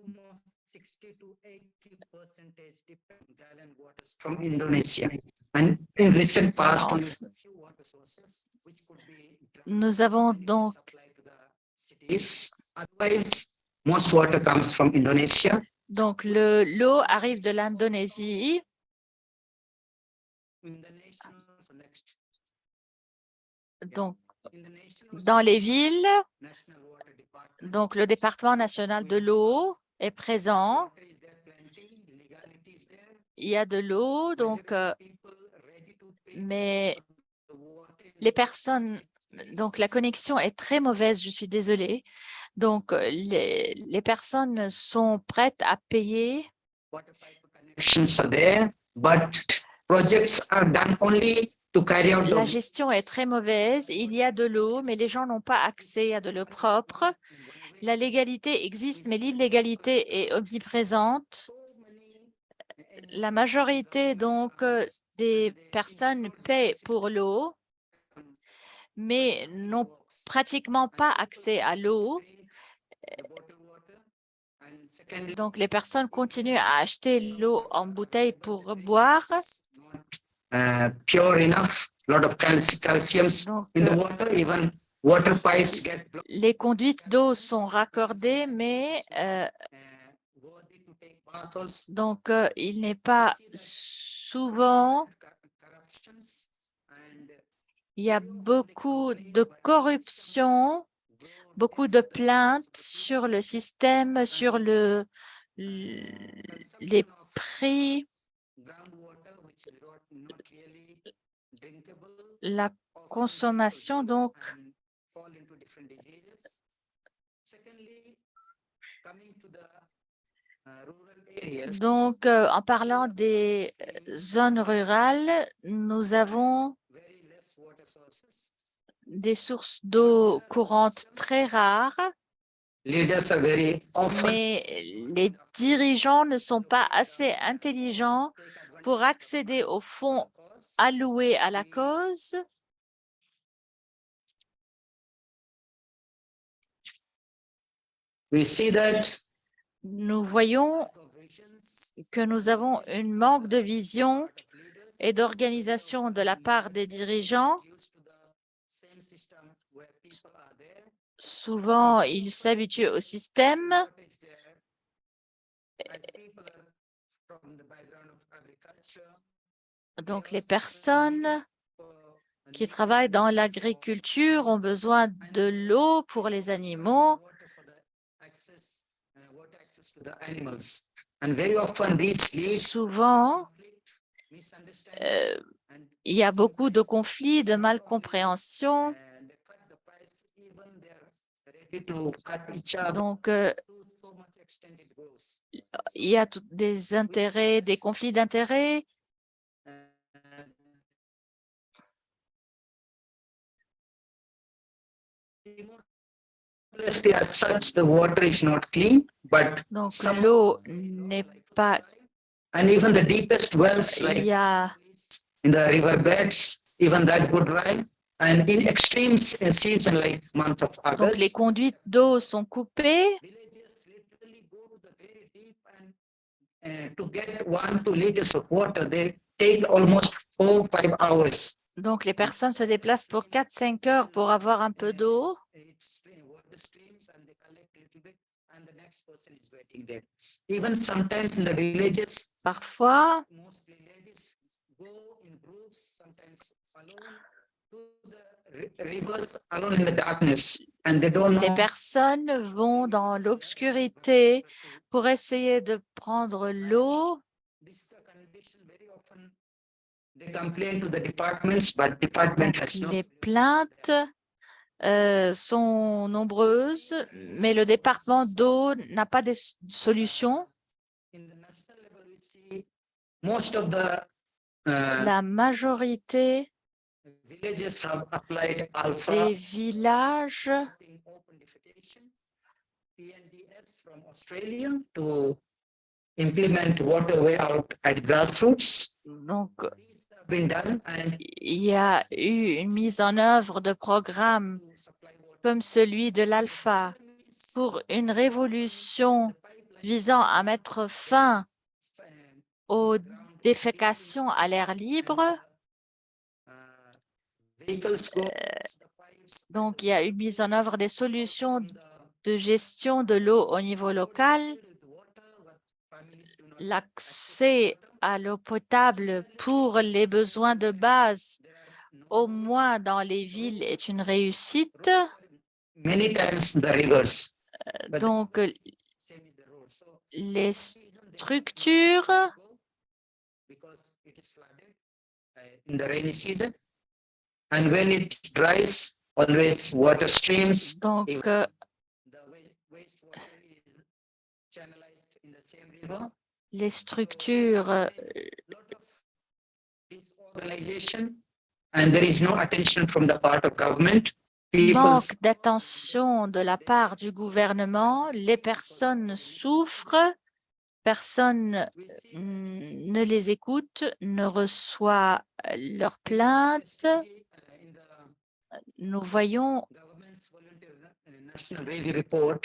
From Indonesia. And in recent past, nous avons donc otherwise, most water comes from Indonesia. Donc, l'eau arrive de l'Indonésie. Donc, dans les villes, donc le département national de l'eau est présent. Il y a de l'eau, donc, mais les personnes, donc la connexion est très mauvaise, je suis désolée. Donc, les personnes sont prêtes à payer. La gestion est très mauvaise. Il y a de l'eau, mais les gens n'ont pas accès à de l'eau propre. La légalité existe, mais l'illégalité est omniprésente. La majorité, donc, des personnes paient pour l'eau, mais n'ont pratiquement pas accès à l'eau. Donc, les personnes continuent à acheter l'eau en bouteille pour boire. Pure enough, lot of calcium in the water, even water pipes get blocked. Les conduites d'eau sont raccordées, mais donc il n'est pas souvent. Il y a beaucoup de corruption beaucoup de plaintes sur le système, sur les prix, la consommation. Donc, en parlant des zones rurales, nous avons des sources d'eau courante très rares, Leaders are very often mais les dirigeants ne sont pas assez intelligents pour accéder aux fonds alloués à la cause. we see that Nous voyons que nous avons un manque de vision et d'organisation de la part des dirigeants. Souvent, ils s'habituent au système. Donc, les personnes qui travaillent dans l'agriculture ont besoin de l'eau pour les animaux. Souvent, il y a beaucoup de conflits, de malcompréhension. Donc, il y a des intérêts, des conflits d'intérêts. Donc, l'eau n'est pas. And even the deepest wells, Il like y a in the riverbeds, even that go dry. And in extreme season, like month of donc les August, conduites d'eau sont coupées. villagers literally go to the very deep and to get 1-2 liters of water, they take almost 4-5 hours. Donc, les personnes se déplacent pour 4-5 heures pour avoir un peu d'eau. Even sometimes in the villages, Parfois, mostly ladies go in groups, sometimes alone to the rivers alone in the darkness, and they don't les know. personnes vont dans l'obscurité pour essayer de prendre l'eau. This is the condition very often they complain to the departments, but department Donc, has no. les plaintes sont nombreuses, mais le département d'eau n'a pas de solution. In the national level, we see most of the La majorité villages have applied alpha des villages in open defecation, PNDS from Australia to implement waterway out at grassroots. donc, These have been done and il y a eu une mise en œuvre de programmes to supply water. comme celui de l'Alpha pour une révolution visant à mettre fin aux défécations à l'air libre. Vehicles go Donc, il y a une mise en œuvre des solutions de gestion de l'eau au niveau local. L'accès à l'eau potable pour les besoins de base, au moins dans les villes, est une réussite. many times the rivers. Donc, Same is the road. So les structures, because it is flooded in the rainy season, and when it dries, always water streams. donc, The wastewater is channelized in the same river. les structures Lot of disorganization, and there is no attention from the part of government. People manquent d'attention de la part du gouvernement. Les personnes souffrent, personne ne les écoute, ne reçoit leurs plaintes. in the Nous voyons government's volunteer national review report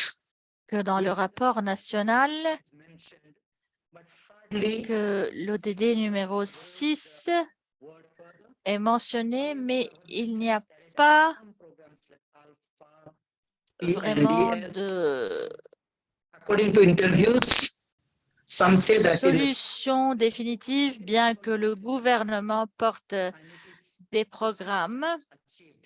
que dans le rapport national, mentioned, but hardly que l'ODD numéro 6 word further. est mentionné, mais il n'y a pas Some programs like Alpha, vraiment PNDS. de According to interviews, some say that it is solution définitive, bien que le gouvernement porte des programmes. achieved.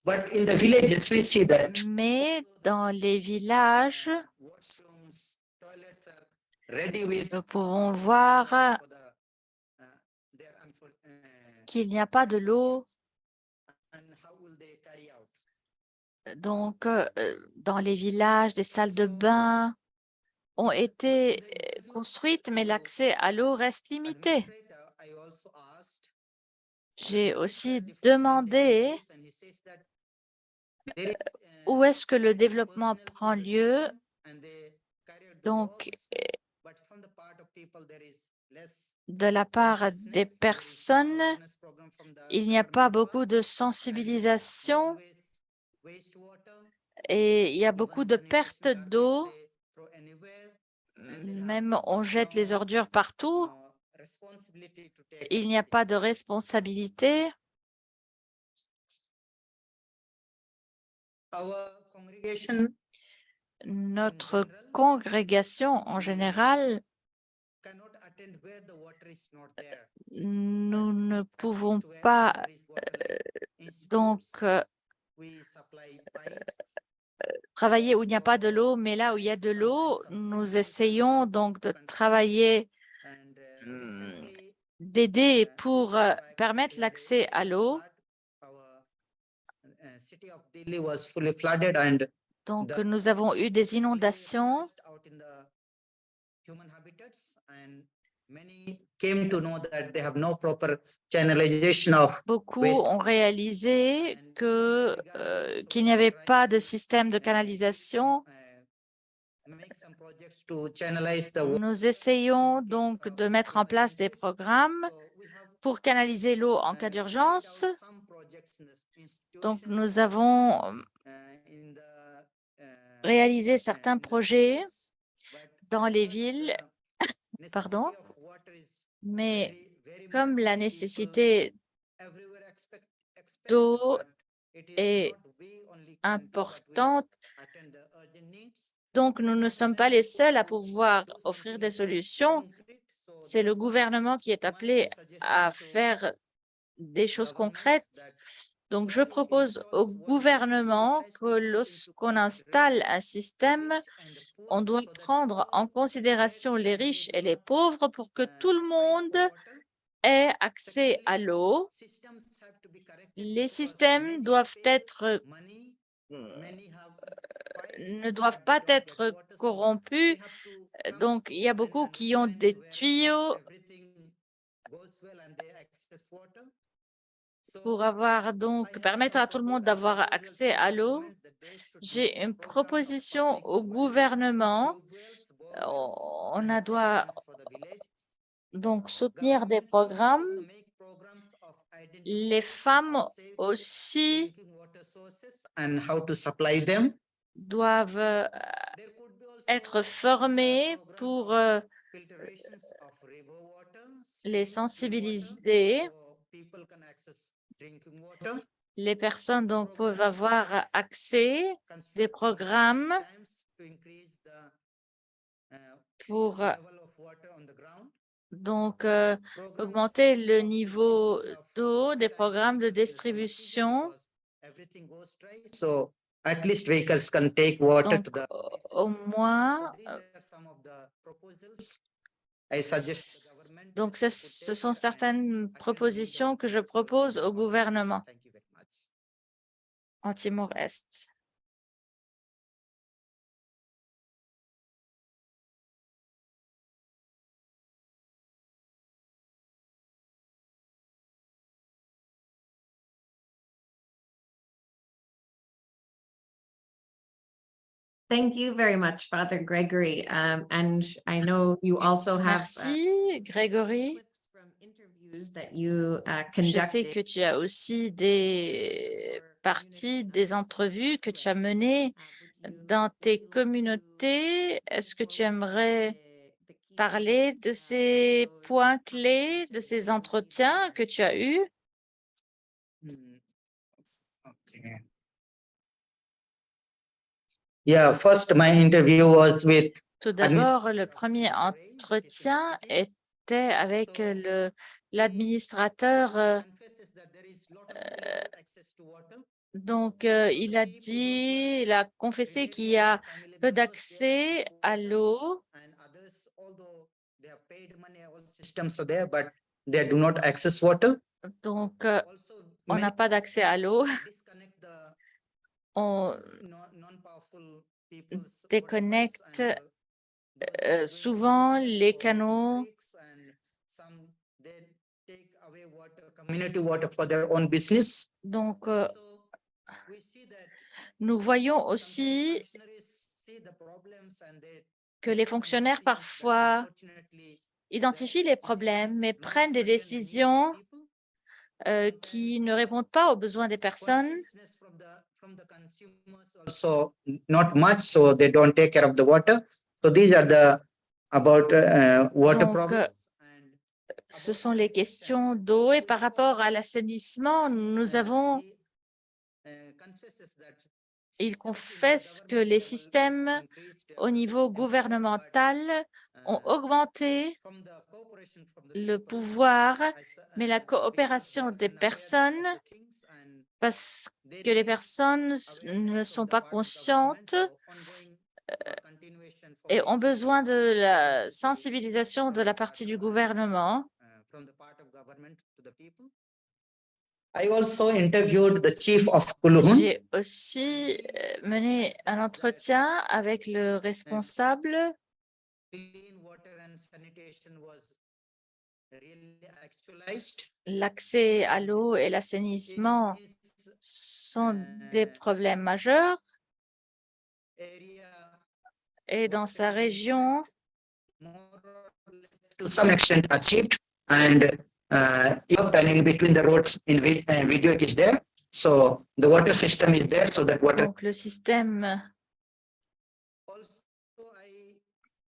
But in the villages, we see that Mais dans les villages, washrooms, toilets are ready with nous pouvons voir for their qu'il n'y a pas de l'eau. and how will they carry out? Donc, dans les villages, des salles de bain ont été construites, mais l'accès à l'eau reste limité. Administrator, I also asked, J'ai aussi demandé and he says that there is, où est-ce que le développement prend lieu. and they carry out the Donc, works, but from the part of people there is less de la part des personnes, awareness program from the il n'y a pas government beaucoup part, de and sensibilisation wastewater, et il y a even beaucoup de sanitation pertes garbage d'eau. they throw anywhere, and they have Même on jette les ordures partout. responsibility to take Il n'y a pas de responsabilité. our congregation Notre congrégation en général, cannot attend where the water is not there. nous ne pouvons Wherever pas there is water, like donc institutes, we supply pipes. travailler où il n'y a pas de l'eau, mais là où il y a de l'eau, nous essayons donc de travailler, And Hmm, recently, d'aider pour permettre l'accès à l'eau. our city of Delhi was fully flooded, and Donc, the nous avons eu des Delhi inondations. flushed out in the human habitats, and many came to know that they have no proper channelization of Beaucoup waste. ont réalisé qu'il n'y avait pas de système de canalisation. Make some projects to channelize the water. Nous essayons donc de mettre en place des programmes So we have pour canaliser l'eau en cas carried d'urgence. out some projects in the Donc, institutions, nous avons in the, réalisé certains in the projets cities, but dans les because villes, the pardon, necessity of water is mais very comme much, la people nécessité everywhere expect d'eau but it is est not we only can do, but we importante, attend the urgent needs. donc nous ne sommes pas les seuls à pouvoir offrir des solutions. Concrete, so C'est le gouvernement qui est appelé à faire des choses concrètes. Donc, je propose au gouvernement que lorsqu'on installe un système, on doit prendre en considération les riches et les pauvres pour que tout le monde ait accès à l'eau. Les systèmes doivent être, ne doivent pas être corrompus. Donc, il y a beaucoup qui ont des tuyaux pour permettre à tout le monde d'avoir accès à l'eau. J'ai une proposition au gouvernement. On doit donc soutenir des programmes. Les femmes aussi and how to supply them. doivent être formées pour Filtrations of river water, les streams, sensibiliser. so people can access drinking water. Les personnes donc peuvent avoir accès des programmes To increase the pour level of water on the ground. donc augmenter le niveau d'eau, des programmes de distribution. Everything goes dry, so at least vehicles can take water Donc, to the au moins, So these are some of the proposals I suggest the government donc to ce take sont and certaines propositions que je propose au gouvernement Thank you very much. en Timor-Est. Thank you very much, Father Gregory. And I know you also have Merci, Grégory. clips from interviews that you Je sais conducted que tu as aussi des parties, des entrevues que tu as menées dans tes communautés. Est-ce que tu aimerais parler de ces points clés, de ces entretiens que tu as eus? Okay. Yeah, first my interview was with Tout d'abord, le premier entretien était avec l'administrateur Donc, il a confessé qu'il y a peu d'accès à l'eau. And others, although they have paid money, all systems are there, but they do not access water. Donc, Also, on many n'a pas d'accès à l'eau. disconnect the On non-powerful people's water déconnecte pipes and, those waste souvent resources, les so it canaux. breaks and some they take away water, community water for their own business. Donc, Also, we see that nous voyons sometimes aussi functionaries see the problems and they que les make some fonctionnaires decisions, but parfois unfortunately, identifient that les problèmes, decisions mais not prennent des attend the need of the décisions people. qui ne répondent pas aux besoins des personnes. Consciousness from the consumers also not much, so they don't take care of the water. So these are the about water Donc, problems. And ce sont les questions d'eau. Et par rapport à l'assainissement, nous avons, il confesse que les systèmes au niveau gouvernemental ont augmenté le pouvoir, mais la coopération des personnes, parce que les personnes ne sont pas conscientes et ont besoin de la sensibilisation de la partie du gouvernement. I also interviewed the chief of Kuluhun. J'ai aussi mené un entretien avec le responsable. Clean water and sanitation was really actualized. L'accès à l'eau et l'assainissement sont des problèmes majeurs. Et dans sa région, To some extent achieved, and in between the roads in video it is there. So the water system is there, so that water. donc le système, Also, I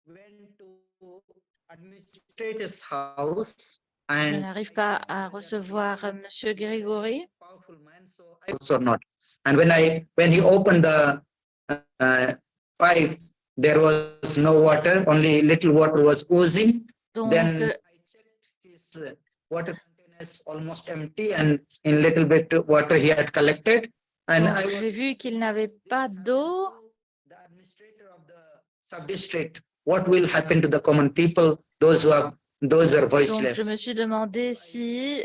went to administrator's house je and n'arrive pas à recevoir Monsieur Grégory. powerful man, so I also not. And when he opened the pipe, there was no water, only little water was oozing. Donc, Then I checked his water containers almost empty, and in little bit water he had collected. And donc j'ai vu qu'il n'avait pas d'eau. The administrator of the sub-district, what will happen to the common people, those who are Donc, je voiceless? me suis demandé si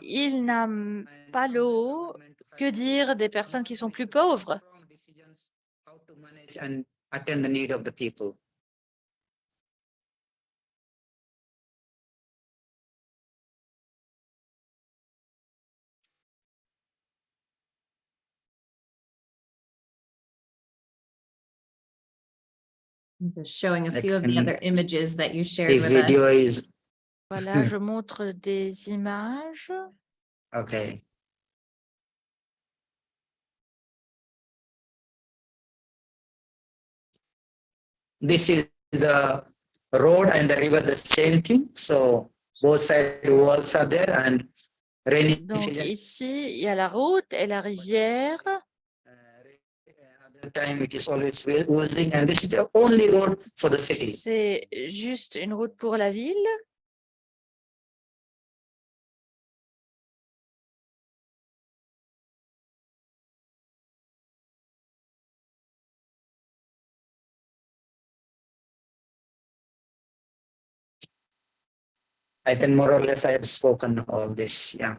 il n'a pas l'eau, que dire des personnes qui sont plus pauvres? How to manage and attend the need of the people. Just showing a Like, few of the and other images that you shared The with video us. is Voilà, je montre des images. okay. This is the road and the river, the same thing. So both side walls are there, and rainy Donc season, ici, il y a la route et la rivière. other time it is always oozing, and this is the only road for the city. C'est juste une route pour la ville. I think more or less I have spoken all this. Yeah.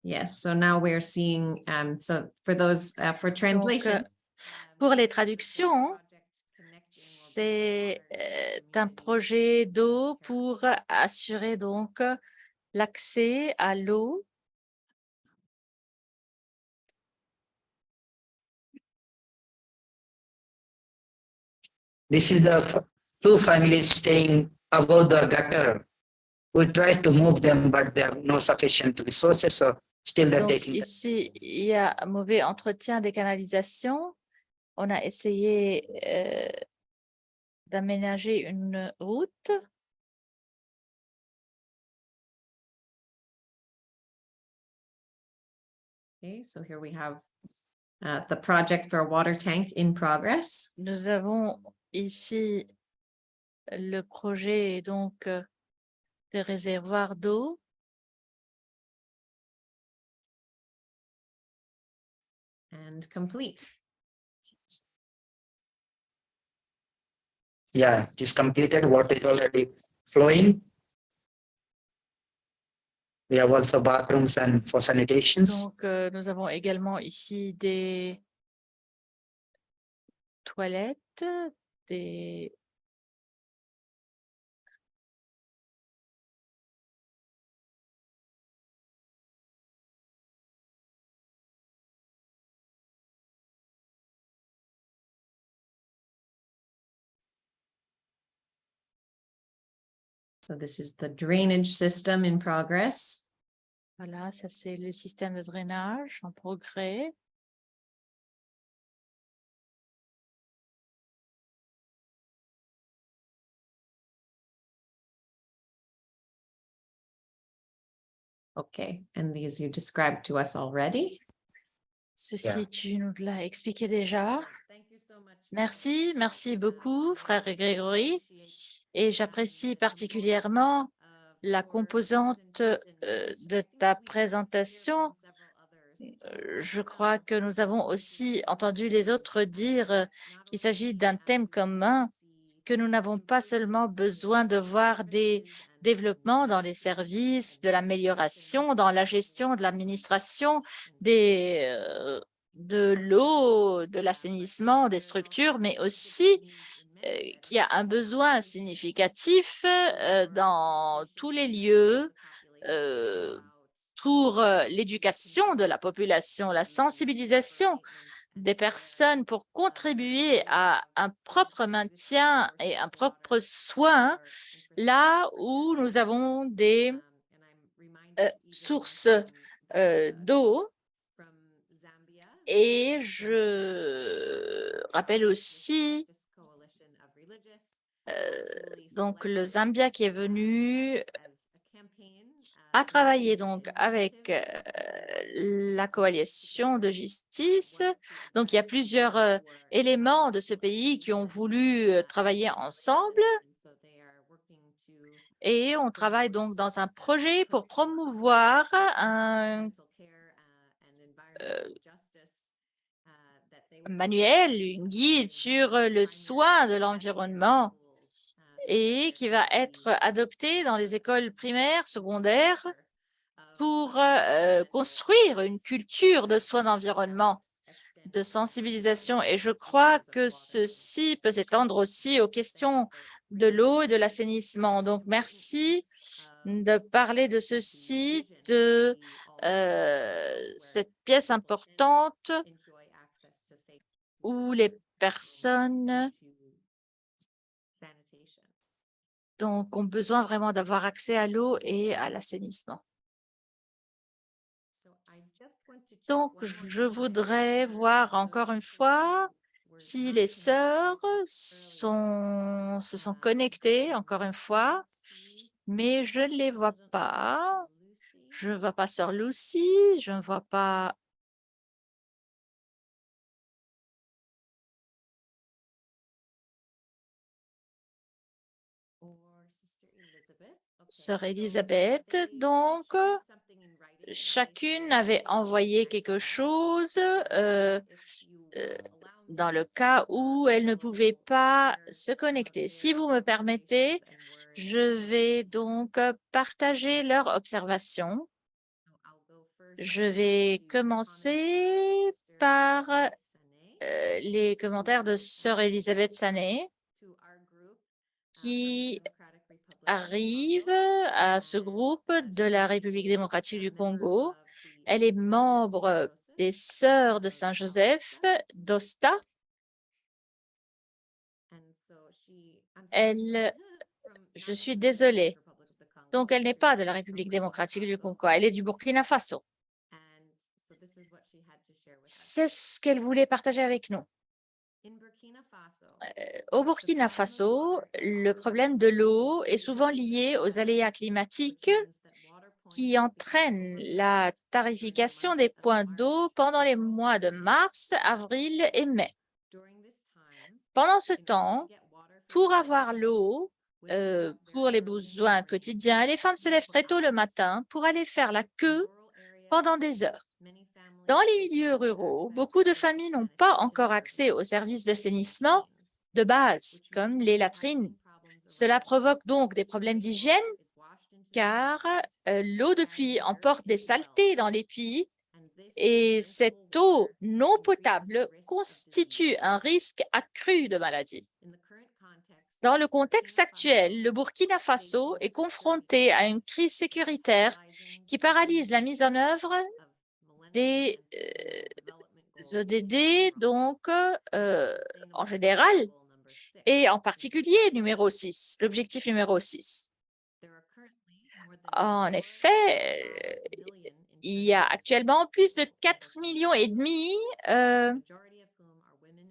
Yes, so now we're seeing, so for those, for translation. Pour les traductions, c'est un projet d'eau pour assurer donc l'accès à l'eau. This is the two families staying above the gutter. We tried to move them, but they have no sufficient resources, so still they're Donc taking. ici, il y a mauvais entretien des canalisations. On a essayé d'aménager une route. Okay, so here we have the project for a water tank in progress. Nous avons ici le projet donc des réservoirs d'eau. and complete. Yeah, it is completed. Water is already flowing. We have also bathrooms and for sanitations. Donc, nous avons également ici des toilettes, des... So this is the drainage system in progress. Voilà, ça c'est le système de drainage en progrès. Okay, and these you described to us already. Ceci, tu nous l'as expliqué déjà. Merci, merci beaucoup, frère Grégory. Et j'apprécie particulièrement la composante de ta présentation. Je crois que nous avons aussi entendu les autres dire qu'il s'agit d'un thème commun, que nous n'avons pas seulement besoin de voir des développements dans les services, de l'amélioration, dans la gestion, de l'administration, de l'eau, de l'assainissement, des structures, mais aussi qu'il y a un besoin significatif dans tous les lieux pour l'éducation de la population, la sensibilisation des personnes pour contribuer à un propre maintien et un propre soin là où nous avons des sources d'eau. Et je rappelle aussi donc le Zambia qui est venu a travaillé donc avec la coalition de justice. Donc, il y a plusieurs éléments de ce pays qui ont voulu travailler ensemble et on travaille donc dans un projet pour promouvoir un manuel, une guide sur le soin de l'environnement et qui va être adopté dans les écoles primaires, secondaires, pour construire une culture de soins d'environnement, de sensibilisation. Et je crois que ceci peut s'étendre aussi aux questions de l'eau et de l'assainissement. Donc, merci de parler de ceci, de cette pièce importante où les personnes donc, ont besoin vraiment d'avoir accès à l'eau et à l'assainissement. Donc, je voudrais voir encore une fois si les sœurs se sont connectées, encore une fois, mais je ne les vois pas. Je ne vois pas sœur Lucy, je ne vois pas sœur Elisabeth. Donc, chacune avait envoyé quelque chose dans le cas où elle ne pouvait pas se connecter. Si vous me permettez, je vais donc partager leurs observations. Je vais commencer par les commentaires de sœur Elisabeth Sané qui arrive à ce groupe de la République démocratique du Congo. Elle est membre des Sœurs de Saint-Joseph d'Osta. Je suis désolée. Donc, elle n'est pas de la République démocratique du Congo. Elle est du Burkina Faso. C'est ce qu'elle voulait partager avec nous. Au Burkina Faso, le problème de l'eau est souvent lié aux aléas climatiques qui entraînent la tarification des points d'eau pendant les mois de mars, avril et mai. Pendant ce temps, pour avoir l'eau pour les besoins quotidiens, les femmes se lèvent très tôt le matin pour aller faire la queue pendant des heures. Dans les milieux ruraux, beaucoup de familles n'ont pas encore accès aux services d'assainissement de base, comme les latrines. Cela provoque donc des problèmes d'hygiène, car l'eau de pluie emporte des saletés dans les puits et cette eau non potable constitue un risque accru de maladie. Dans le contexte actuel, le Burkina Faso est confronté à une crise sécuritaire qui paralyse la mise en œuvre des ODD, donc en général, et en particulier l'objectif numéro 6. En effet, il y a actuellement plus de 4,5 millions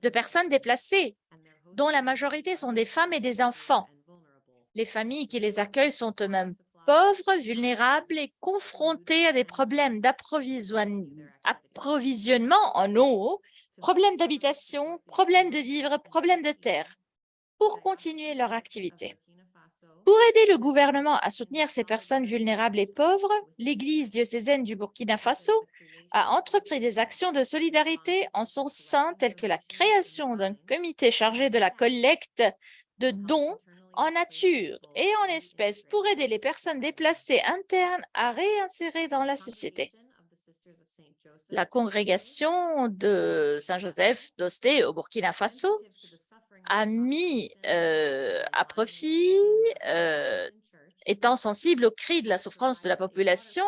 de personnes déplacées, dont la majorité sont des femmes et des enfants. Les familles qui les accueillent sont eux-mêmes pauvres, vulnérables et confrontées à des problèmes d'approvisionnement en eau, problèmes d'habitation, problèmes de vivre, problèmes de terre, pour continuer leur activité. Pour aider le gouvernement à soutenir ces personnes vulnérables et pauvres, l'Église diocésaine du Burkina Faso a entrepris des actions de solidarité en son sein, telles que la création d'un comité chargé de la collecte de dons en nature et en espèces pour aider les personnes déplacées internes à réinsérer dans la société. La congrégation de Saint-Joseph d'Osté au Burkina Faso a mis à profit, étant sensible aux cris de la souffrance de la population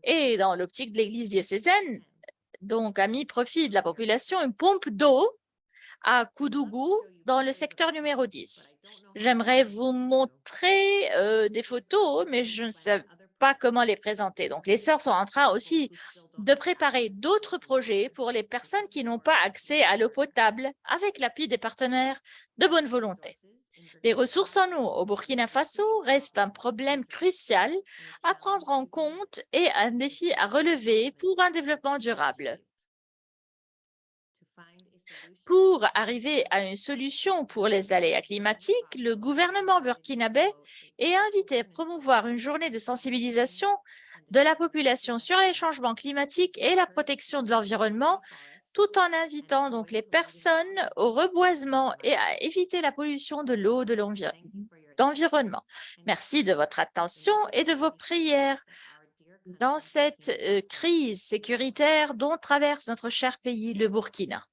et dans l'optique de l'Église diocésaine, donc a mis profit de la population une pompe d'eau à Koudougou dans le secteur numéro 10. J'aimerais vous montrer des photos, mais je ne sais pas comment les présenter. Donc, les sœurs sont en train aussi de préparer d'autres projets pour les personnes qui n'ont pas accès à l'eau potable avec l'appui des partenaires de bonne volonté. Les ressources en eau au Burkina Faso restent un problème crucial à prendre en compte et un défi à relever pour un développement durable. Pour arriver à une solution pour les aléas climatiques, le gouvernement burkinabé est invité à promouvoir une journée de sensibilisation de la population sur les changements climatiques et la protection de l'environnement, tout en invitant donc les personnes au reboisement et à éviter la pollution de l'eau d'environnement. Merci de votre attention et de vos prières dans cette crise sécuritaire dont traverse notre cher pays, le Burkina.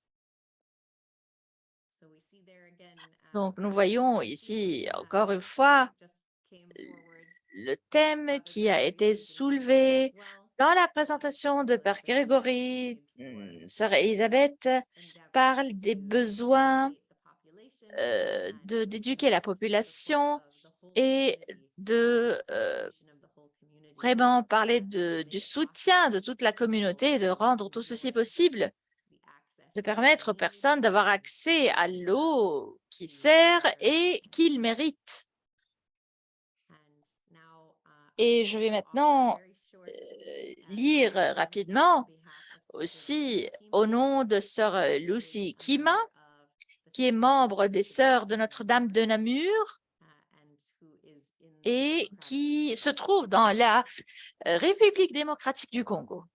Donc, nous voyons ici, encore une fois, le thème qui a été soulevé dans la présentation de Père Grégory. Sœur Elisabeth parle des besoins d'éduquer la population et de vraiment parler du soutien de toute la communauté et de rendre tout ceci possible, de permettre aux personnes d'avoir accès à l'eau qui sert et qu'ils méritent. Et je vais maintenant lire rapidement aussi au nom de Sœur Lucy Kima, qui est membre des Sœurs de Notre-Dame de Namur et qui se trouve dans la République démocratique du Congo.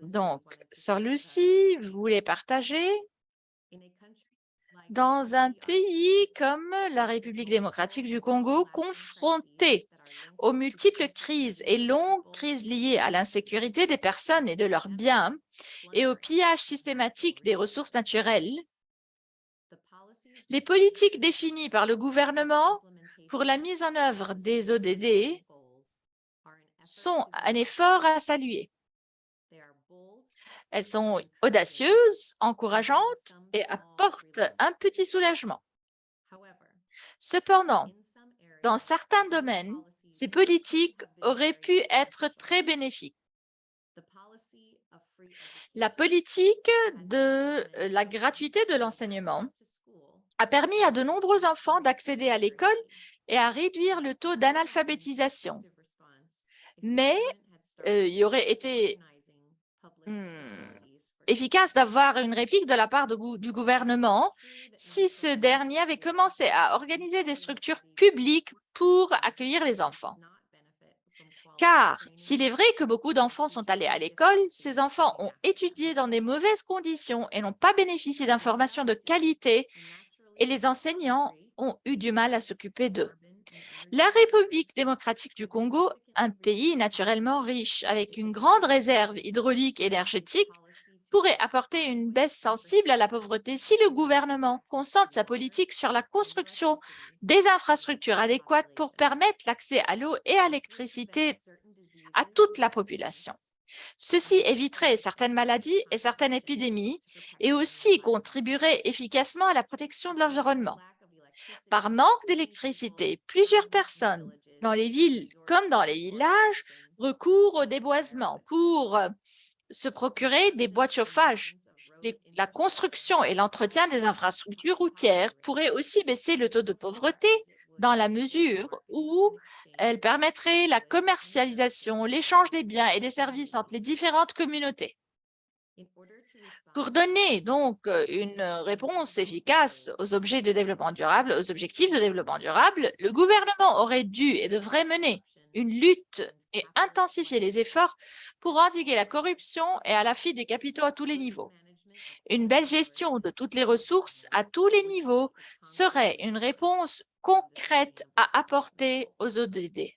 Donc, Sœur Lucie voulait partager dans un pays comme la République démocratique du Congo, confronté aux multiples crises et longues crises liées à l'insécurité des personnes et de leurs biens et au pillage systématique des ressources naturelles, les politiques définies par le gouvernement pour la mise en œuvre des ODD sont un effort à saluer. Elles sont audacieuses, encourageantes et apportent un petit soulagement. Cependant, dans certains domaines, ces politiques auraient pu être très bénéfiques. La politique de la gratuité de l'enseignement a permis à de nombreux enfants d'accéder à l'école et à réduire le taux d'analphabétisation. Mais il aurait été efficace d'avoir une réplique de la part du gouvernement si ce dernier avait commencé à organiser des structures publiques pour accueillir les enfants. Car s'il est vrai que beaucoup d'enfants sont allés à l'école, ces enfants ont étudié dans des mauvaises conditions et n'ont pas bénéficié d'informations de qualité et les enseignants ont eu du mal à s'occuper d'eux. La République démocratique du Congo, un pays naturellement riche avec une grande réserve hydraulique et énergétique, pourrait apporter une baisse sensible à la pauvreté si le gouvernement concentre sa politique sur la construction des infrastructures adéquates pour permettre l'accès à l'eau et à l'électricité à toute la population. Ceci éviterait certaines maladies et certaines épidémies et aussi contribuerait efficacement à la protection de l'environnement. Par manque d'électricité, plusieurs personnes dans les villes comme dans les villages recourent au déboisement pour se procurer des bois de chauffage. La construction et l'entretien des infrastructures routières pourraient aussi baisser le taux de pauvreté dans la mesure où elles permettraient la commercialisation, l'échange des biens et des services entre les différentes communautés. Pour donner donc une réponse efficace aux objectifs de développement durable, le gouvernement aurait dû et devrait mener une lutte et intensifier les efforts pour endiguer la corruption et à la fuite des capitaux à tous les niveaux. Une belle gestion de toutes les ressources à tous les niveaux serait une réponse concrète à apporter aux ODD.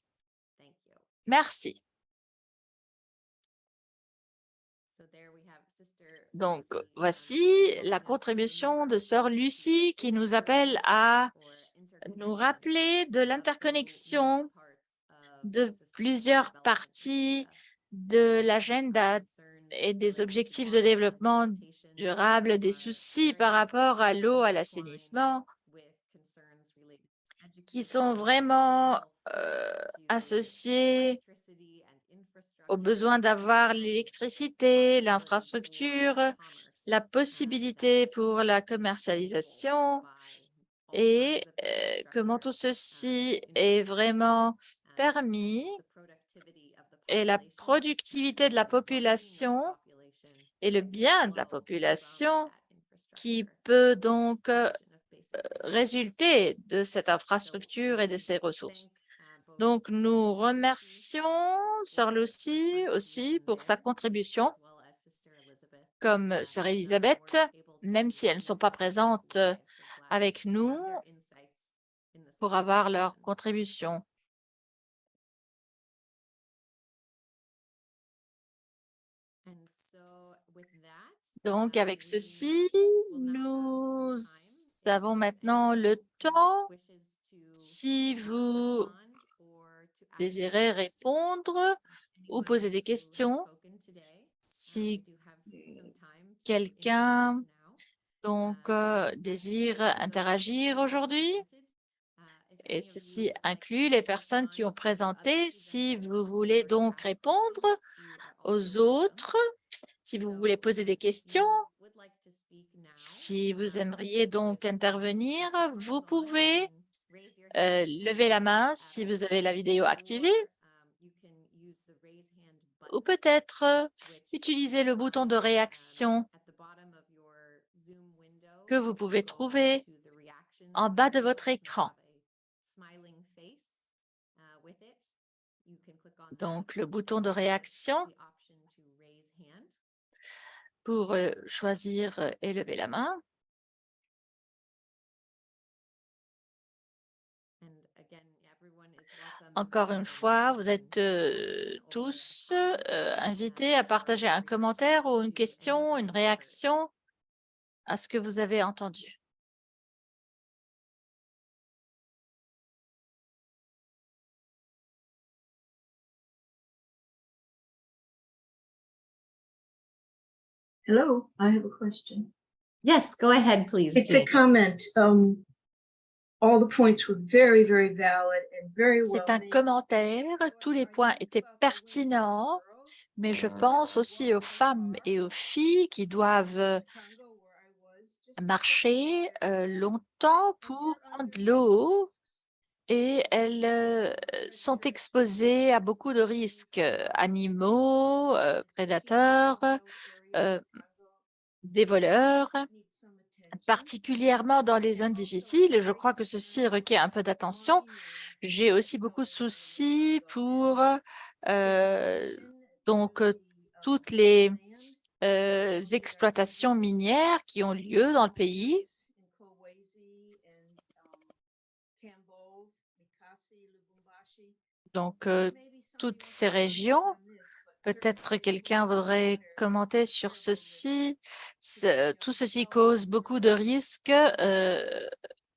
Merci. Donc, voici la contribution de Sœur Lucie qui nous appelle à nous rappeler de l'interconnexion de plusieurs parties de l'agenda et des objectifs de développement durable, des soucis par rapport à l'eau, à l'assainissement, qui sont vraiment associés au besoin d'avoir l'électricité, l'infrastructure, la possibilité pour la commercialisation et comment tout ceci est vraiment permis et la productivité de la population et le bien de la population qui peut donc résulter de cette infrastructure et de ces ressources. Donc, nous remercions Sœur Lucie aussi pour sa contribution, comme Sœur Elisabeth, même si elles ne sont pas présentes avec nous pour avoir leur contribution. Donc, avec ceci, nous avons maintenant le temps. Si vous désirez répondre ou poser des questions, si quelqu'un donc désire interagir aujourd'hui, et ceci inclut les personnes qui ont présenté. Si vous voulez donc répondre aux autres, si vous voulez poser des questions, si vous aimeriez donc intervenir, vous pouvez lever la main si vous avez la vidéo activée ou peut-être utiliser le bouton de réaction que vous pouvez trouver en bas de votre écran. Donc, le bouton de réaction pour choisir et lever la main. Encore une fois, vous êtes tous invités à partager un commentaire ou une question, une réaction à ce que vous avez entendu. Hello, I have a question. Yes, go ahead, please. It's a Jane. comment. All the points were very, very valid and very well C'est un made. commentaire, tous les points étaient pertinents, mais je pense aussi aux femmes et aux filles qui doivent marcher longtemps pour prendre de l'eau et elles sont exposées à beaucoup de risques, animaux, prédateurs, des voleurs. particulièrement dans les zones difficiles. Je crois que ceci requiert un peu d'attention. J'ai aussi beaucoup de soucis pour toutes les exploitations minières qui ont lieu dans le pays. Donc, toutes ces régions. Peut-être quelqu'un voudrait commenter sur ceci. Tout ceci cause beaucoup de risques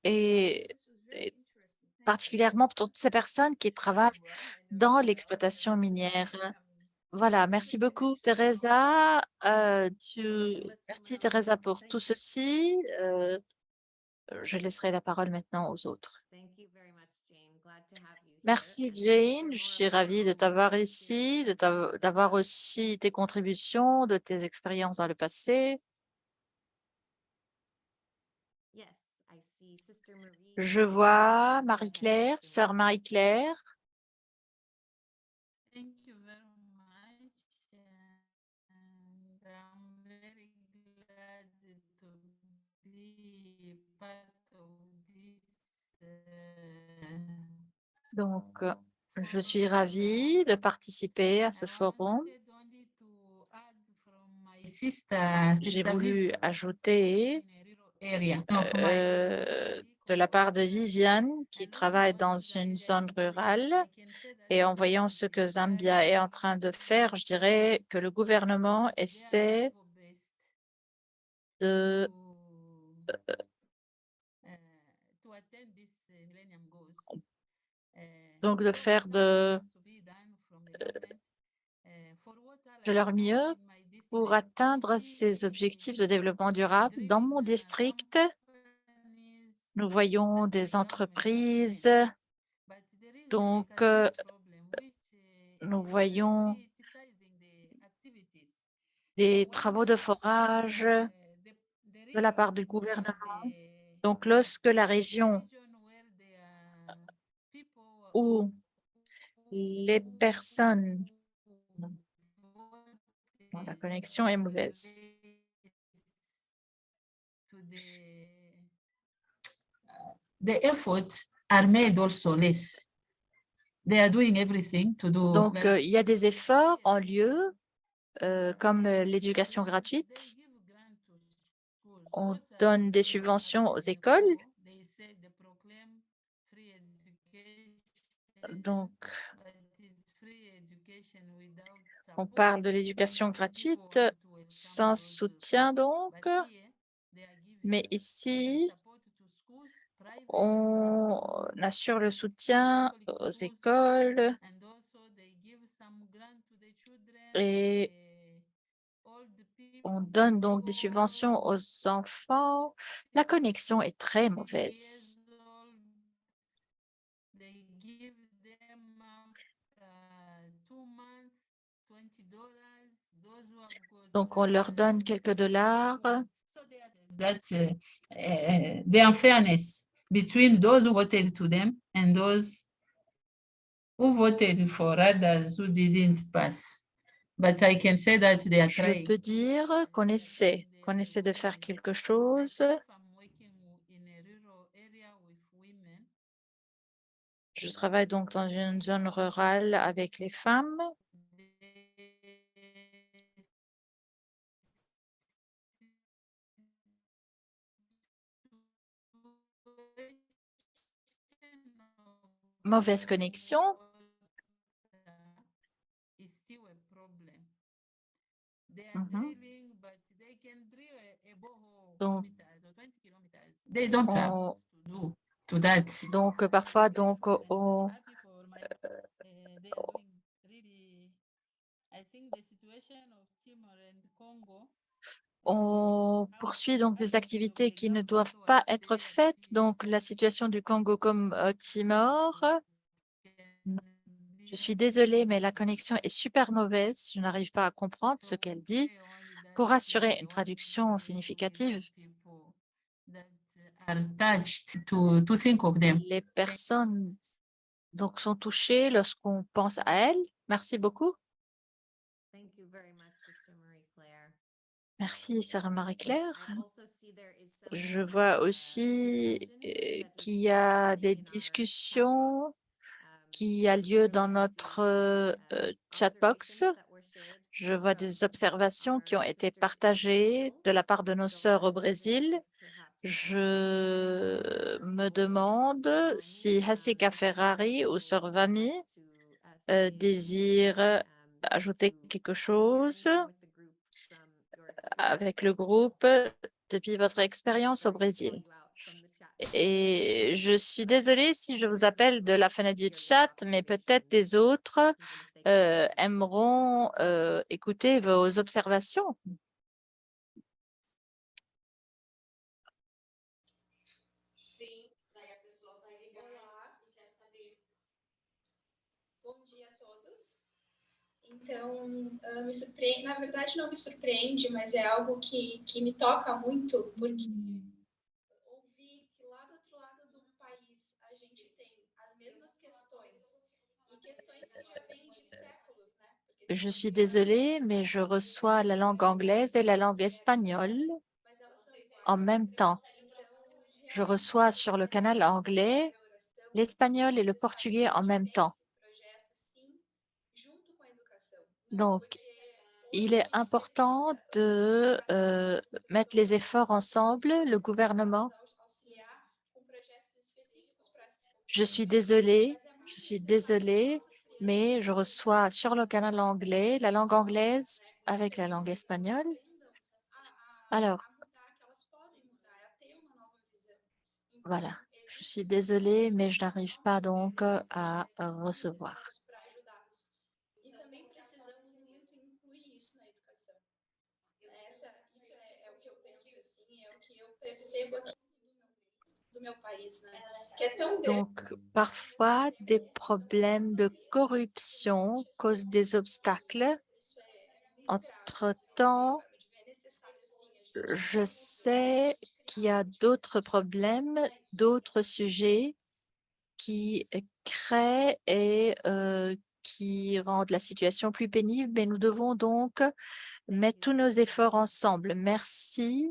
et particulièrement pour toutes ces personnes qui travaillent dans l'exploitation minière. Voilà, merci beaucoup, Teresa. Merci, Teresa, pour tout ceci. Je laisserai la parole maintenant aux autres. Merci, Jane. Je suis ravie de t'avoir ici, d'avoir aussi tes contributions, de tes expériences dans le passé. Je vois Marie-Claire, sœur Marie-Claire. Thank you very much. And I'm very glad to be part of this. Donc, je suis ravie de participer à ce forum. J'ai voulu ajouter de la part de Viviane, qui travaille dans une zone rurale, et en voyant ce que Zambia est en train de faire, je dirais que le gouvernement essaie de faire de leur mieux pour atteindre ces objectifs de développement durable. Dans mon district, nous voyons des entreprises, donc nous voyons des travaux de forage de la part du gouvernement. Donc, lorsque la région où les personnes, la connexion est mauvaise. The efforts are made also less. They are doing everything to do. Donc, il y a des efforts en lieu, comme l'éducation gratuite. On donne des subventions aux écoles. Donc, on parle de l'éducation gratuite sans soutien, donc. Mais ici, on assure le soutien aux écoles et on donne donc des subventions aux enfants. La connexion est très mauvaise. Donc, on leur donne quelques dollars. That's the unfairness between those who voted to them and those who voted for others who didn't pass. But I can say that they are Je trying. peux dire qu'on essaie de faire quelque chose. Je travaille donc dans une zone rurale avec les femmes. Mauvaise connexion. Donc, parfois, on poursuit donc des activités qui ne doivent pas être faites. Donc, la situation du Congo comme Timor. Je suis désolée, mais la connexion est super mauvaise. Je n'arrive pas à comprendre ce qu'elle dit. Pour assurer une traduction significative, les personnes donc sont touchées lorsqu'on pense à elles. Merci beaucoup. Merci, Sarah Marie-Claire. Je vois aussi qu'il y a des discussions qui a lieu dans notre chatbox. Je vois des observations qui ont été partagées de la part de nos sœurs au Brésil. Je me demande si Hasika Ferrari ou sœur Vami désirent ajouter quelque chose avec le groupe depuis votre expérience au Brésil. Et je suis désolée si je vous appelle de la fenêtre du chat, mais peut-être des autres aimeront écouter vos observations. Então, me surpreende, na verdade não me surpreende, mas é algo que me toca muito, porque ouvi que lá do outro lado do país a gente tem as mesmas questões, e questões que já vêm de séculos, né? Je suis désolée, mais je reçois la langue anglaise et la langue espagnole en même temps. Je reçois sur le canal anglais l'espagnol et le portugais en même temps. Donc, il est important de mettre les efforts ensemble, le gouvernement. Je suis désolée, mais je reçois sur le canal anglais la langue anglaise avec la langue espagnole. Alors, voilà, je suis désolée, mais je n'arrive pas donc à recevoir. Donc, parfois, des problèmes de corruption causent des obstacles. Entre-temps, je sais qu'il y a d'autres problèmes, d'autres sujets qui créent et qui rendent la situation plus pénible, mais nous devons donc mettre tous nos efforts ensemble. Merci.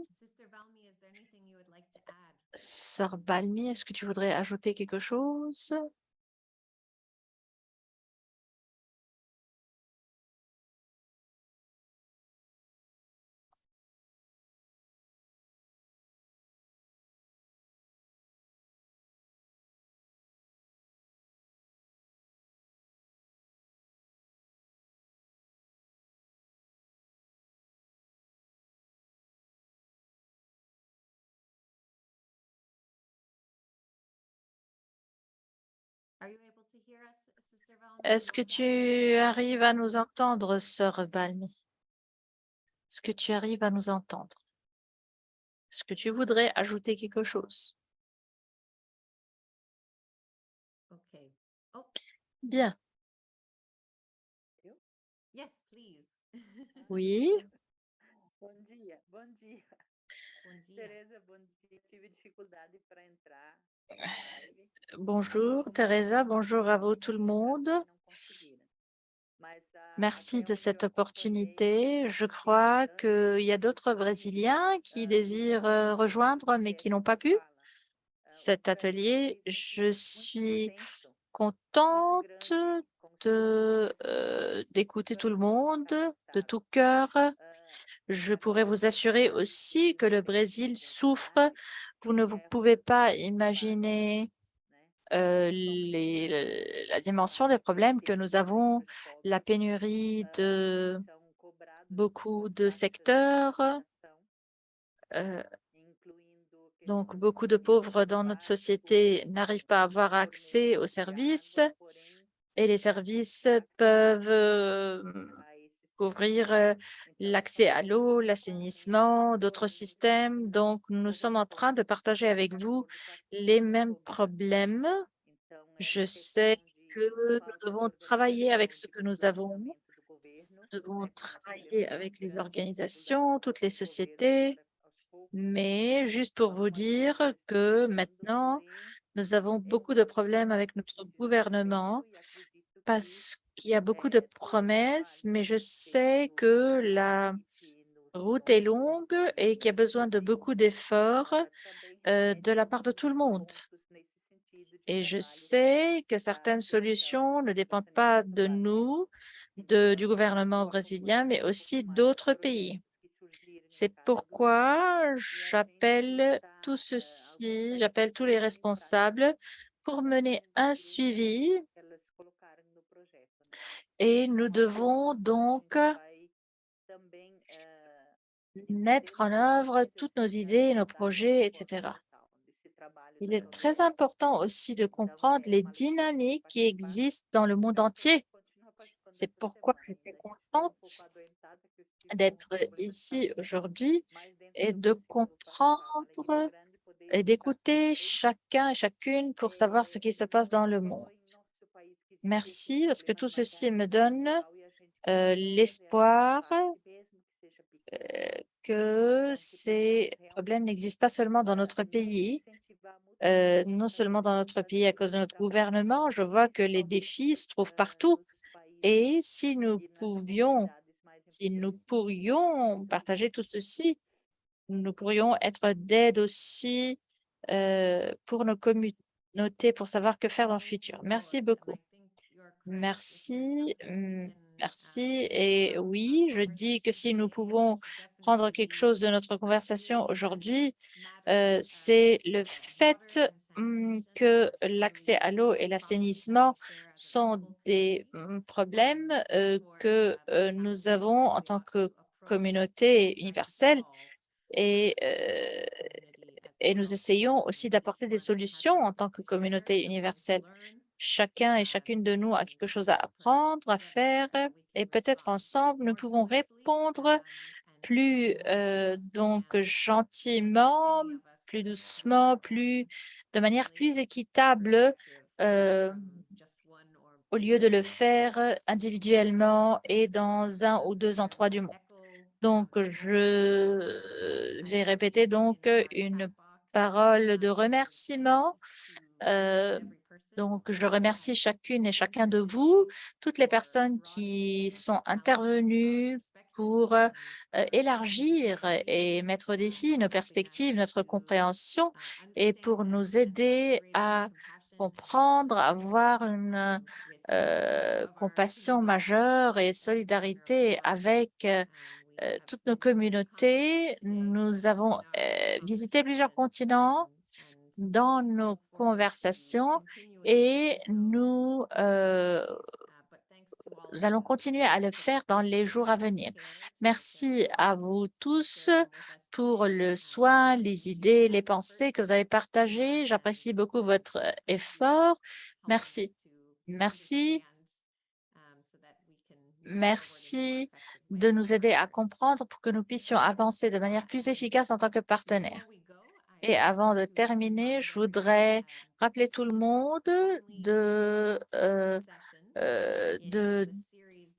Sœur Balmi, est-ce que tu voudrais ajouter quelque chose? Est-ce que tu arrives à nous entendre, sœur Balmi? Est-ce que tu arrives à nous entendre? Est-ce que tu voudrais ajouter quelque chose? Bien. Oui. Bom dia, bom dia. Teresa, bom dia. Tive dificuldade para entrar na live. Bonjour, Teresa. Bonjour à vous tout le monde. Não conseguiram. Merci de cette opportunité. Je crois qu'il y a d'autres Brésiliens qui désirent rejoindre, mais qui n'ont pas pu cet atelier. Je suis contente d'écouter tout le monde de tout cœur. Je pourrais vous assurer aussi que le Brésil souffre. Vous ne vous pouvez pas imaginer la dimension des problèmes que nous avons, la pénurie de beaucoup de secteurs. Donc, beaucoup de pauvres dans notre société n'arrivent pas à avoir accès aux services et les services peuvent couvrir l'accès à l'eau, l'assainissement, d'autres systèmes. Donc, nous sommes en train de partager avec vous les mêmes problèmes. Je sais que nous devons travailler avec ce que nous avons. Nous devons travailler avec les organisations, toutes les sociétés. Mais juste pour vous dire que maintenant, nous avons beaucoup de problèmes avec notre gouvernement parce qu'il y a beaucoup de promesses, mais je sais que la route est longue et qu'il y a besoin de beaucoup d'efforts de la part de tout le monde. Et je sais que certaines solutions ne dépendent pas de nous, du gouvernement brésilien, mais aussi d'autres pays. C'est pourquoi j'appelle tout ceci, j'appelle tous les responsables pour mener un suivi et nous devons donc mettre en œuvre toutes nos idées, nos projets, etc. Il est très important aussi de comprendre les dynamiques qui existent dans le monde entier. C'est pourquoi je suis contente d'être ici aujourd'hui et de comprendre et d'écouter chacun et chacune pour savoir ce qui se passe dans le monde. Merci parce que tout ceci me donne l'espoir que ces problèmes n'existent pas seulement dans notre pays, non seulement dans notre pays à cause de notre gouvernement. Je vois que les défis se trouvent partout. Et si nous pourrions partager tout ceci, nous pourrions être d'aide aussi pour nos communautés pour savoir que faire dans le futur. Merci beaucoup. Merci, merci. Et oui, je dis que si nous pouvons prendre quelque chose de notre conversation aujourd'hui, c'est le fait que l'accès à l'eau et l'assainissement sont des problèmes que nous avons en tant que communauté universelle et, et nous essayons aussi d'apporter des solutions en tant que communauté universelle. Chacun et chacune de nous a quelque chose à apprendre, à faire, et peut-être ensemble, nous pouvons répondre plus donc gentiment, plus doucement, de manière plus équitable au lieu de le faire individuellement et dans un ou deux endroits du monde. Donc, je vais répéter donc une parole de remerciement. Donc, je remercie chacune et chacun de vous, toutes les personnes qui sont intervenues pour élargir et mettre au défi nos perspectives, notre compréhension et pour nous aider à comprendre, à avoir une compassion majeure et solidarité avec toutes nos communautés. Nous avons visité plusieurs continents dans nos conversations et nous allons continuer à le faire dans les jours à venir. Merci à vous tous pour le soin, les idées, les pensées que vous avez partagées. J'apprécie beaucoup votre effort. Merci. Merci. Merci de nous aider à comprendre pour que nous puissions avancer de manière plus efficace en tant que partenaires. Et avant de terminer, je voudrais rappeler tout le monde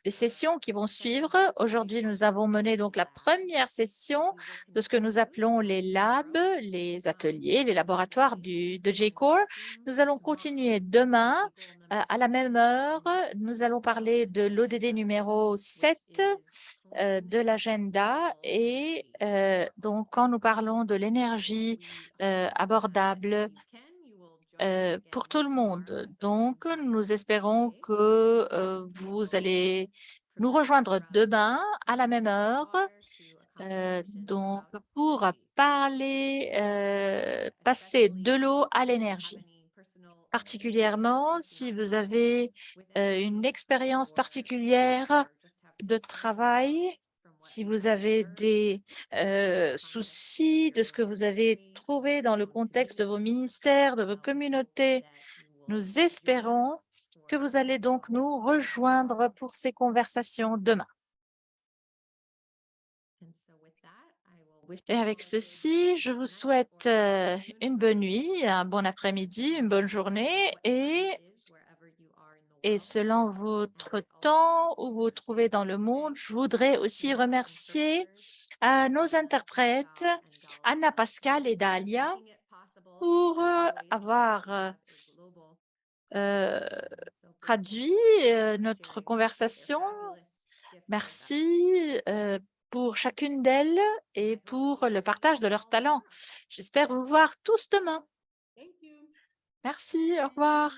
des sessions qui vont suivre. Aujourd'hui, nous avons mené donc la première session de ce que nous appelons les labs, les ateliers, les laboratoires de J-Core. Nous allons continuer demain à la même heure. Nous allons parler de l'ODD numéro 7 de l'agenda et donc quand nous parlons de l'énergie abordable pour tout le monde. Donc, nous espérons que vous allez nous rejoindre demain à la même heure. Donc, pour parler, passer de l'eau à l'énergie. Particulièrement si vous avez une expérience particulière de travail, si vous avez des soucis de ce que vous avez trouvé dans le contexte de vos ministères, de vos communautés, nous espérons que vous allez donc nous rejoindre pour ces conversations demain. Et avec ceci, je vous souhaite une bonne nuit, un bon après-midi, une bonne journée et selon votre temps où vous vous trouvez dans le monde, je voudrais aussi remercier nos interprètes, Anna, Pascal et Dalia, pour avoir traduit notre conversation. Merci pour chacune d'elles et pour le partage de leurs talents. J'espère vous voir tous demain. Merci, au revoir.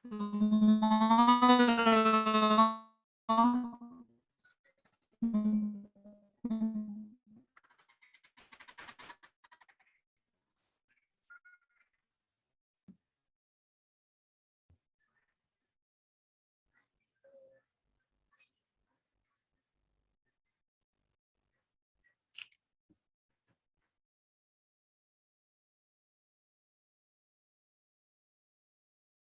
Tomorrow.